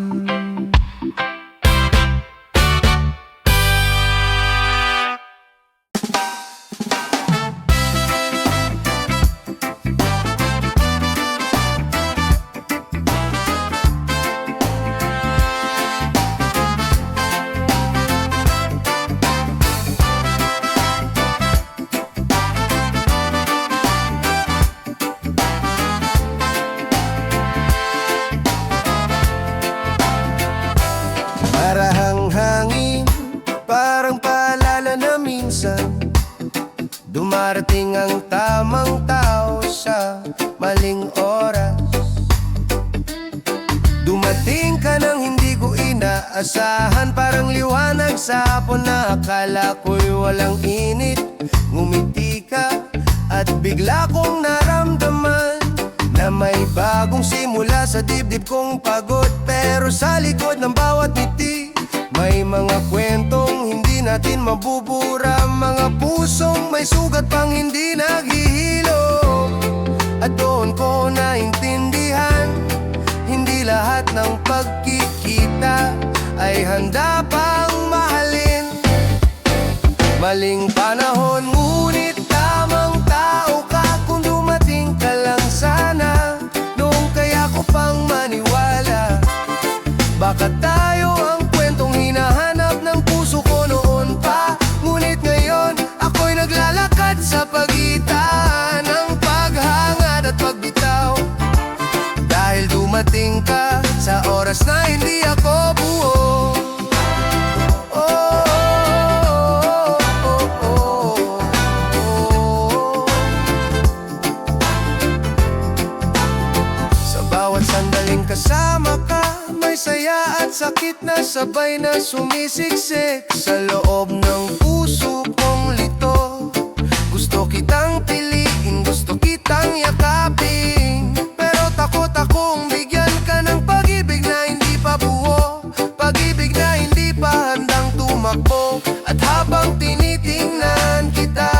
Marahang hangin, parang paalala na minsan dumarating ang tamang tao sa maling oras. Dumating ka nang hindi ko inaasahan, parang liwanag sa hapon na akala ko'y walang init. Ngumiti ka at bigla kong naramdaman na may bagong simula sa dibdib kong pagod. Pero sa likod ng bawat ngiti, may mga kwentong hindi natin mabubura. Mga pusong may sugat pang hindi naghihilo. At doon ko naintindihan, hindi lahat ng pagkikita ay handa pang mahalin. Maling panahon, ngunit tamang tao ka. Kung dumating ka lang sana, noong kaya ko pang maniwala. Baka tayo ang kwentong hinahanap ng puso ko noon pa. Ngunit ngayon, ako'y naglalakad sa pagitan ng paghangad at pagbitaw. Dahil dumating ka sa oras na hindi ako buo. Sa bawat sandaling kasama ka, may saya at sakit na sabay na sumisiksik sa loob ng puso kong lito. Gusto kitang piliin, gusto kitang yakapin, pero takot akong bigyan ka ng pag-ibig na hindi pa buo, pag-ibig na hindi pa handang tumakbo. At habang tinitingnan kita,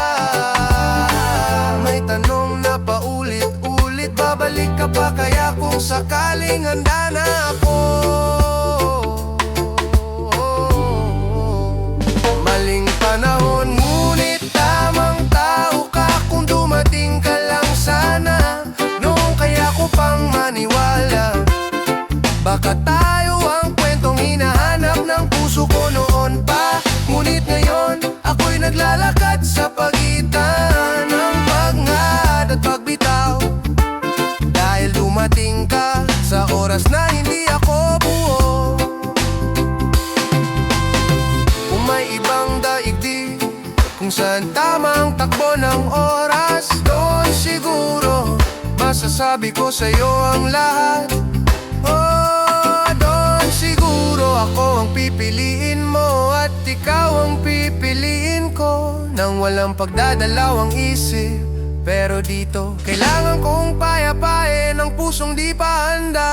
may tanong na paulit-ulit, babalik ka ba kaya kung sakaling handa na ako? Maling panahon, ngunit tamang tao ka. Kung dumating ka lang sana, noong kaya ko pang maniwala. Baka tayo ang kwentong hinahanap ng puso ko noon pa. Ngunit ngayon, ako'y naglalakad sa pagitan ng paghangad at pagbitaw. Dahil dumating ka sa oras na hindi ako buo. Kung may ibang daigdig, kung saan tamang takbo ng oras, doon siguro masasabi ko sa'yo ang lahat. Oh, doon siguro ako ang pipiliin mo at ikaw ang pipiliin ko, nang walang pagdadalawang isip. Pero dito, kailangan kong payapain ang pusong di pa handa.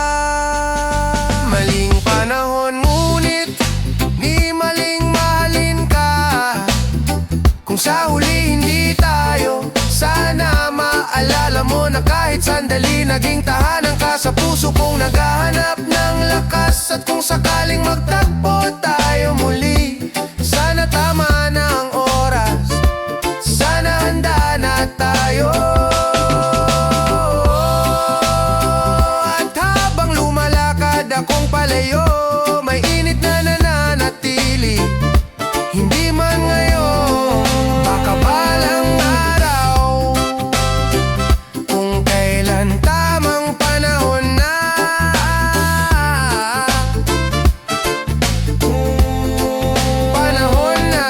Maling panahon, ngunit ni maling mahalin ka. Kung sa huli hindi tayo, sana maalala mo na kahit sandali naging tahanan ka sa puso kong naghahanap ng lakas. At kung sakaling magtagpo tayo muli, sana tama na ang oras, sana handa na tayo. lumalayo, may init na nananatili. Hindi man ngayon, baka balang araw, kung kailan tamang panahon na. Panahon na.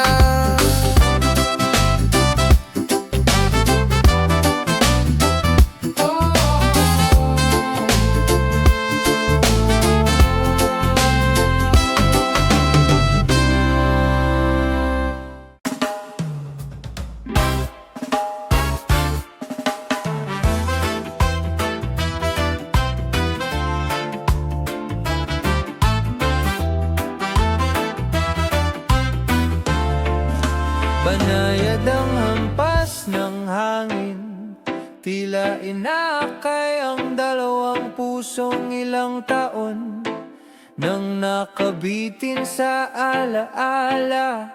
Banayad ang hampas ng hangin, tila inaakay ang dalawang pusong ilang taon nang nakabitin sa alaala.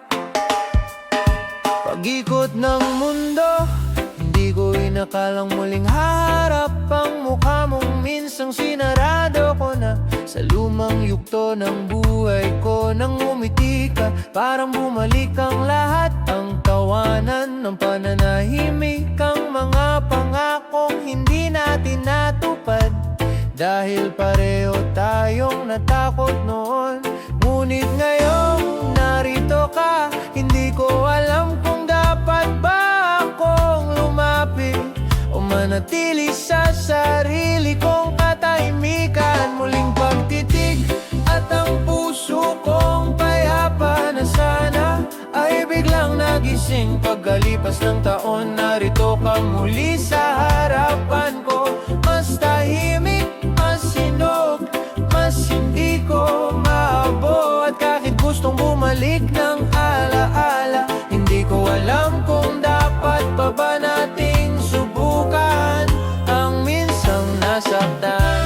Pag-ikot ng mundo, hindi ko inakalang muling harap ang mukha mong minsang sinarado ko na sa lumang yugto ng buhay ko. Nang umiti ka, parang bumalik ang lahat, ang tawanan ng pananahimik, ang mga pangakong hindi natin natupad. Dahil pareho tayong natakot noon, ngunit ngayong narito ka, hindi ko alam kung dapat ba akong lumapit o manatili sa sarili kong katahimikan. Muling pagtitig at ang puso kong payapa na sana ay biglang nagising. Pagkalipas ng taon, narito ka muli sa harapan ko. Mas tahimik, mas sinog, mas hindi ko maabo. At kahit gustong bumalik ng alaala, hindi ko alam kung dapat pa ba nating subukan ang minsang nasaktan.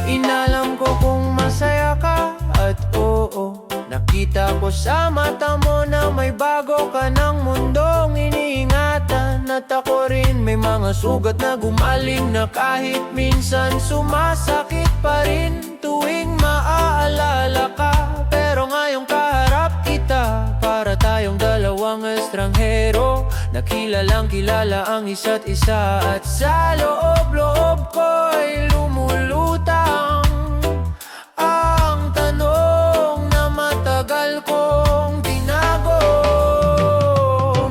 Inalam ko kung masaya ka at oo, nakita ko sa mata mo na may bago ka ng mundong iniingatan. At ako rin may mga sugat na gumaling na kahit minsan sumasakit pa rin tuwing maaalala ka. Pero ngayong kaharap kita, para tayong dalawang estranghero, nakilalang kilala ang isa't isa. At sa loob-loob ko'y lumulutang ang tanong na matagal kong tinago.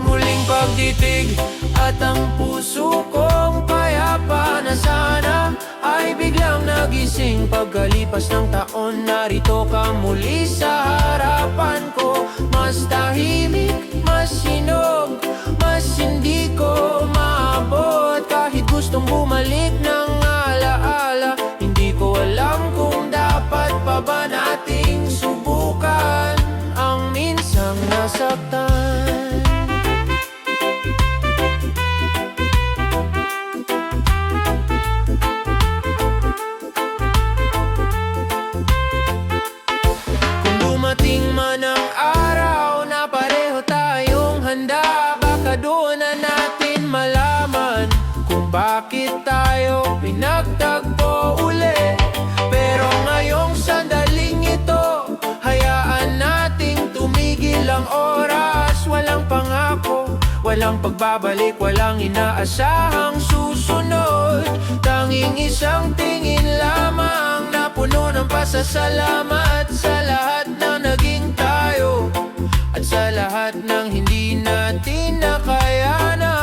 Muling pagtitig at ang puso kong payapa na sana ay biglang nagising. Pagkalipas ng taon, narito ka muli sa harapan ko. Mas tahimik, mas sinog, mas hindi ko maabot. Kahit gustong bumalik ng alaala, hindi ko alam kung dapat pa ba nating subukan ang minsang nasaktan. Kung dumating man ang araw na pareho tayong handa, baka doon na natin malaman kung bakit tayo pinagtagpo uli. Pero ngayong sandaling ito, hayaan nating tumigil ang oras. Walang pangako, walang pagbabalik, walang inaasahang susunod. Tanging isang tingin lamang na puno ng pasasalamat sa lahat ng naging tayo at sa lahat ng hindi natin nakayanan.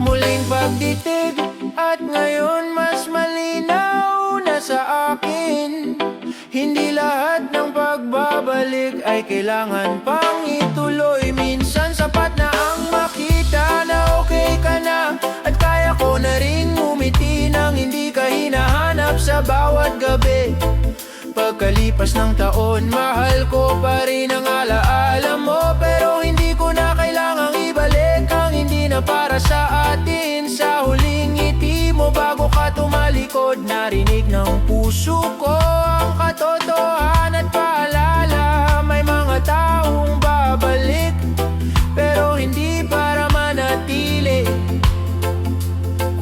Muling pagtitig at ngayon mas malinaw na sa akin, hindi lahat ng pagbabalik ay kailangan pang ituloy. Minsan sapat na ang makita na okay ka na, at kaya ko na rin umiti nang hindi ka hinahanap sa bawat gabi. Pagkalipas ng taon, mahal ko pa rin ang alaala mo. Pero hindi ko na kailangang ibalik ang hindi na para sa atin. Sa huling ngiti mo bago ka tumalikod, narinig ng puso ko ang katotohanan at paalala. May mga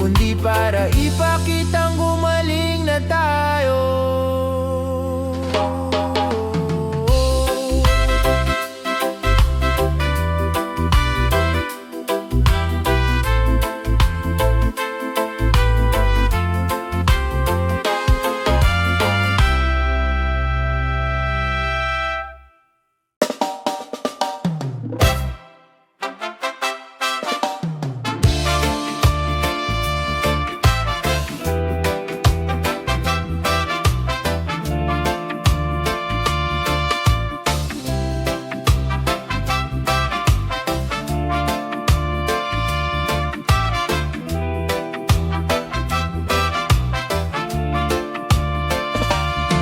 kundi para ipakitang gumaling na tayo.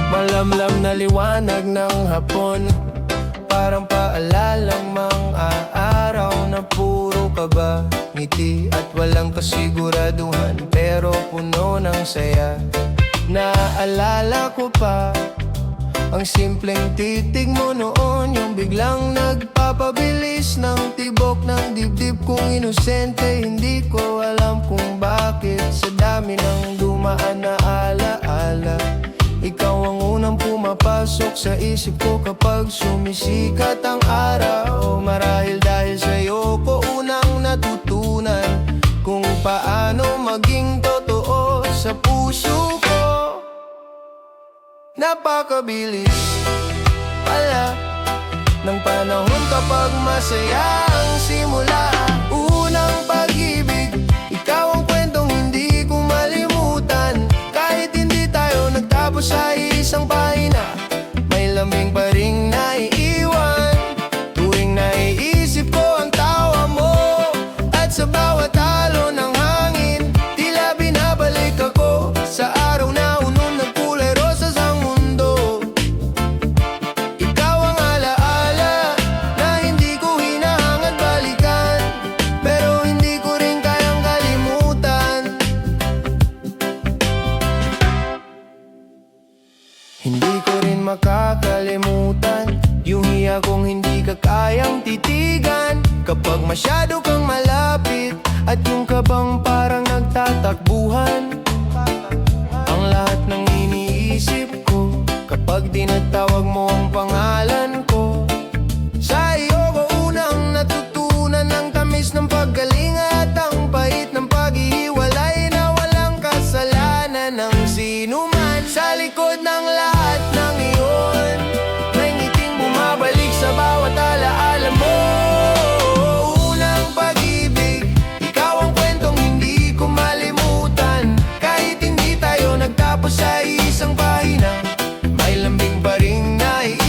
Malamlam na liwanag ng hapon, parang paalalang mga araw na puro kaba, ngiti at walang kasiguraduhan, pero puno ng saya. Naaalala ko pa ang simpleng titig mo noon, yung biglang nagpapabilis ng tibok ng dibdib kong inosente. Hindi ko alam kung bakit sa dami ng dumaan na alaala, ikaw ang unang pumapasok sa isip ko kapag sumisikat ang araw. Marahil dahil sa'yo ko unang natutunan kung paano maging totoo sa puso ko. Napakabilis pala ng panahon kapag masaya ang simula. Unang pag-ibig, ikaw ang kwentong hindi ko malimutan. Kahit hindi tayo nagtapos sa isang pahina, may lambing pa ring naiiwan. Tuwing naiisip ko ang tawa mo, at sa bawat halo ng hangin, tila binabalik ako sa araw na unong nagkulay rosas ang mundo. Ikaw ang alaala na hindi ko hinahangad balikan, pero hindi ko rin kayang kalimutan. Hindi ko rin makakalimutan yung hiya kong hindi ka kayang titigan kapag masyado kang malapit, at yung kabang parang nagtatakbuhan. Ang lahat ng iniisip ko kapag tinatawag mo ang pangalan ko. Sa iyo ko unang natutunan ang tamis ng paggaling at ang pait ng paghihiwalay na walang kasalanan ng sino man. Sa likod ng lahat ng iyon, may ngiting bumabalik sa bawat alaala mo. Unang pag-ibig, ikaw ang kwentong hindi ko malimutan. Kahit hindi tayo nagtapos sa isang pahina, may lambing pa ring naiiwan.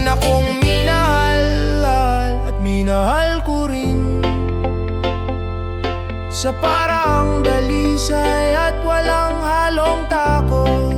rin akong minahal at minahal ko rin sa parang dalisay at walang halong takot.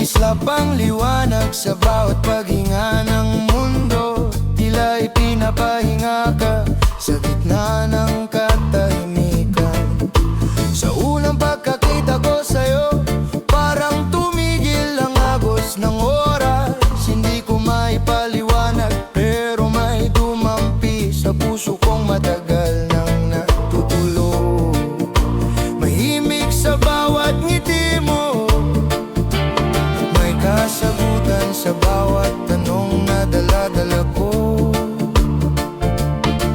Kislap ang liwanag sa bawat paghinga ng mundo. Tila ipinapahinga ka sa gitna ng katahimikan. Sa unang pagkakita ko sa'yo, parang tumigil ang agos ng oras. Hindi ko maipaliwanag, pero may dumampi sa puso kong matagal nang natutulog. Mahimik sa bawat ngiti mo, kasagutan sa bawat tanong na dala-dala ko.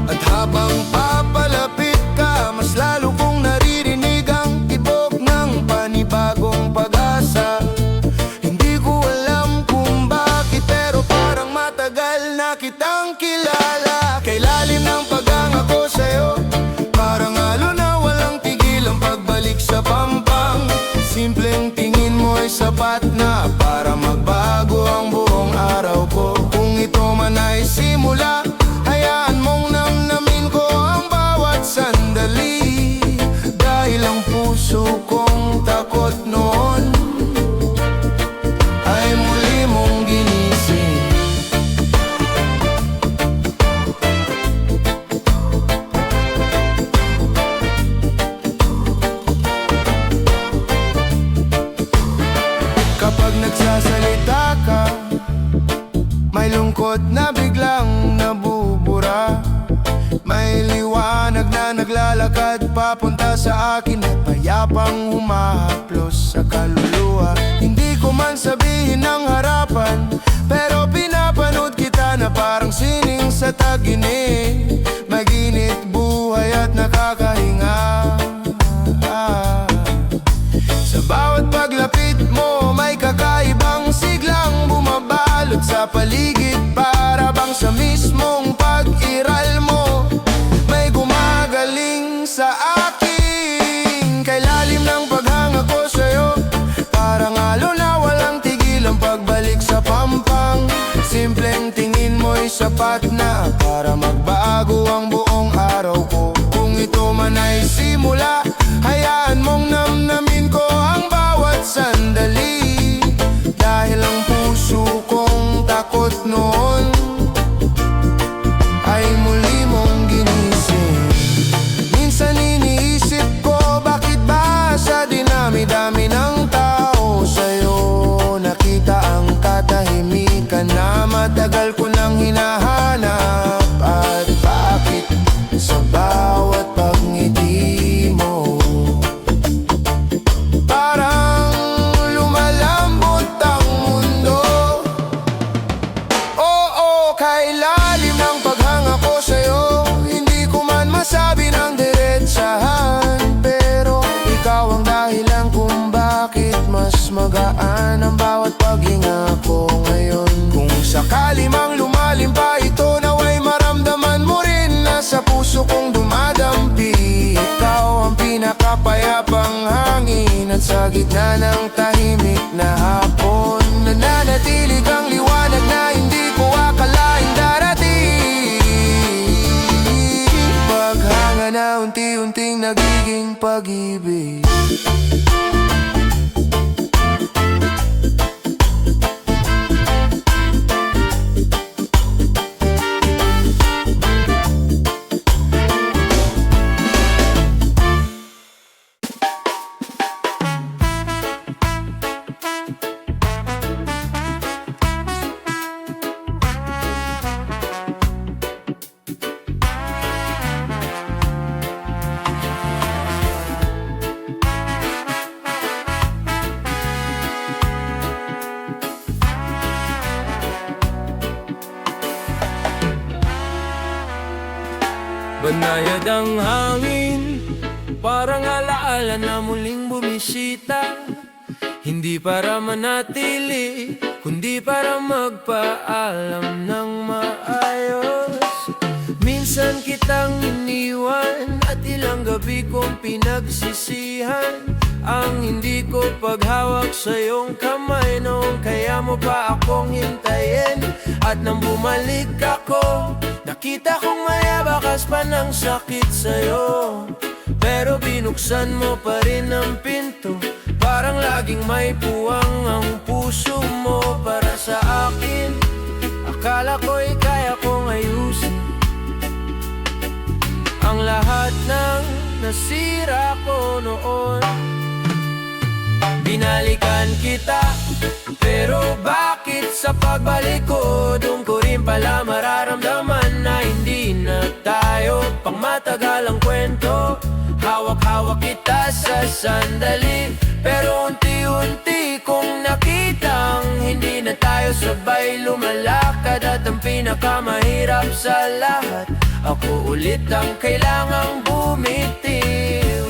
At habang papalapit ka, mas lalo kong naririnig ang tibok ng panibagong pag-asa. Hindi ko alam kung bakit, pero parang matagal na kitang kilala. Kay lalim ng paghanga ko sa'yo, parang halo na walang tigil ang pagbalik sa pampang. Simpleng tingin mo'y sapat na para magbago ang buong araw ko. Kung ito man ay simula, hayaan mong namnamin ko ang bawat sandali. Dahil ang puso kong takot noon ay muli mong ginising. Kapag nagsasalita ka, may lungkot na biglang nabubura. May liwanag na naglalakad papunta sa akin at payapang humahaplos sa kaluluwa. Hindi ko man sabihin ng harapan, pero pinapanood kita na parang sining sa taginig. Maginit buhay at nakakahinga. Sa bawat paglapit mo, may kakaibang siglang bumabalot sa paligid. Para bang sa mismong pag-iral mo, may gumagaling sa akin. Kay lalim ng paghanga ko sa'yo, parang halo na walang tigil ang pagbalik sa pampang. Simpleng tingin mo'y sapat na para magbago ang buong araw ko. Kung ito man ay simula, hayaan mong namnamin ko ang bawat sandali. Dahil ang puso kong takot noon ay muli mong ginising. Minsan iniisip ko, bakit ba sa dinami-dami ng tao sa'yo nakita ang katahimikan na matagal ko nang hinahanap? At bakit sa bawat pagngiti mo parang lumalambot ang mundo? Oo, kay lalim ng paghanga ko sa'yo, hindi ko man masabi ng diretsahan, pero ikaw ang dahilan kung bakit mas magaan ang bawat paghinga ko ngayon. Kung sakali mang lumalim pa ito, naway maramdaman mo rin na sa puso kong dumadampi. Ikaw ang pinakapayapang hangin at sa gitna ng tahimik na hapon, nananatili kang liwanag na hindi ko akalaing darating. Paghanga na unti-unting nagiging pag-ibig. Banayad ang hangin, parang alaala na muling bumisita. Hindi para manatili, kundi para magpaalam ng maayos. Minsan kitang iniwan at ilang gabi kong pinagsisihan ang hindi ko paghawak sa iyong kamay noon. Kaya mo pa akong hintayin at nang bumalik ako, nakita kong mayabakas pa ng sakit sa'yo. Pero binuksan mo pa rin ang pinto, parang laging may puwang ang puso mo para sa akin. Akala ko'y kaya kong ayusin ang lahat ng nasira ko noon. Binalikan kita, pero bakit sa pagbalik ko doon ko rin pala mararamdaman na hindi na tayo pang matagalang kwento. Hawak-hawak kita sa sandali, pero unti-unti kong nakitang hindi na tayo sabay lumalakad. At ang pinakamahirap sa lahat, ako ulit ang kailangang bumitiw.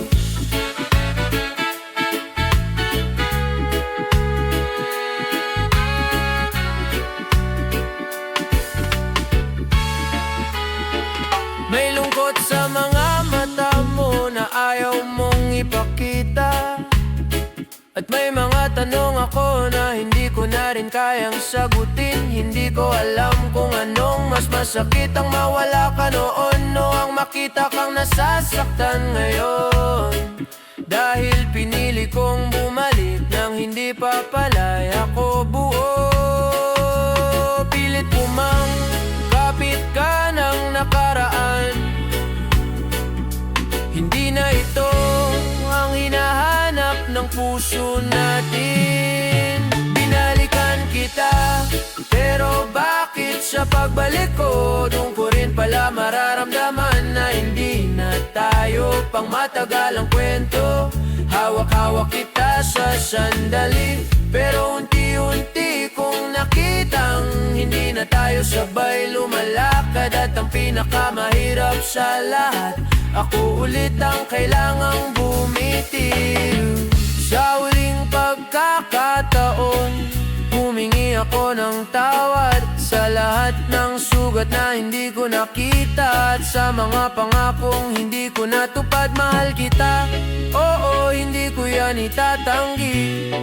May lungkot sa mga mata mo na ayaw mong ipakita, at may mga tanong ako na hindi ko na rin kayang sagutin. Hindi ko alam kung anong mas masakit, ang mawala ka noon o ang makita kang nasasaktan ngayon. Dahil pinili kong bumalik nang hindi pa palay ako buo. Pilit pumang kapit ka ng nakaraan, hindi na ito ang hinahanap ng puso natin. Binalikan kita, pero bakit sa pagbalik ko doon ko rin pala mararamdaman na hindi na tayo pang matagalang kwento. Hawak-hawak kita sa sandali, pero unti-unti kong nakitang hindi na tayo sabay lumalakad. At ang pinakamahirap sa lahat, ako ulit ang kailangang bumitiw. Sa huling pagkakataon, humingi ako ng tawad sa lahat ng sugat na hindi ko nakita, at sa mga pangakong hindi ko natupad. Mahal kita, oo, hindi ko yan itatanggi,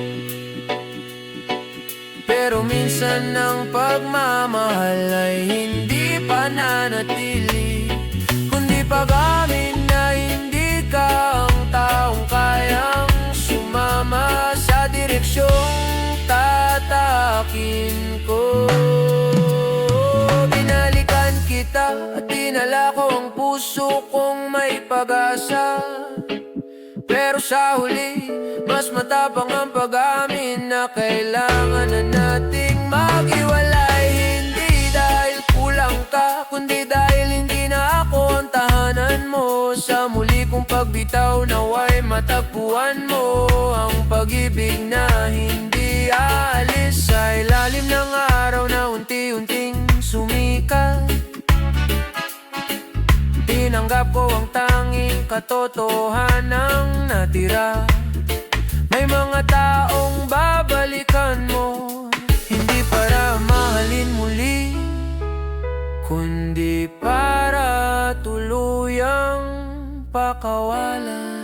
pero minsan ang pagmamahal ay hindi pananatili, kundi pag-amin na hindi ka ang taong kayang sumama sa direksyong tatakin ko. Binalikan kita at dinala ko ang puso kong may pag-asa, pero sa huli, mas matapang ang pag-amin na kailangan na nating maghiwalay. Hindi dahil kulang ka, kundi dahil hindi na ako ang tahanan mo. Sa muli kong pagbitaw, naway matagpuan mo ang pag-ibig na hindi aalis sa ilalim ng araw na unti-unting sumikat. Tinanggap ko ang tanging katotohanang natira. May mga taong babalikan mo, hindi para mahalin muli, kundi para tuluyang pakawalan.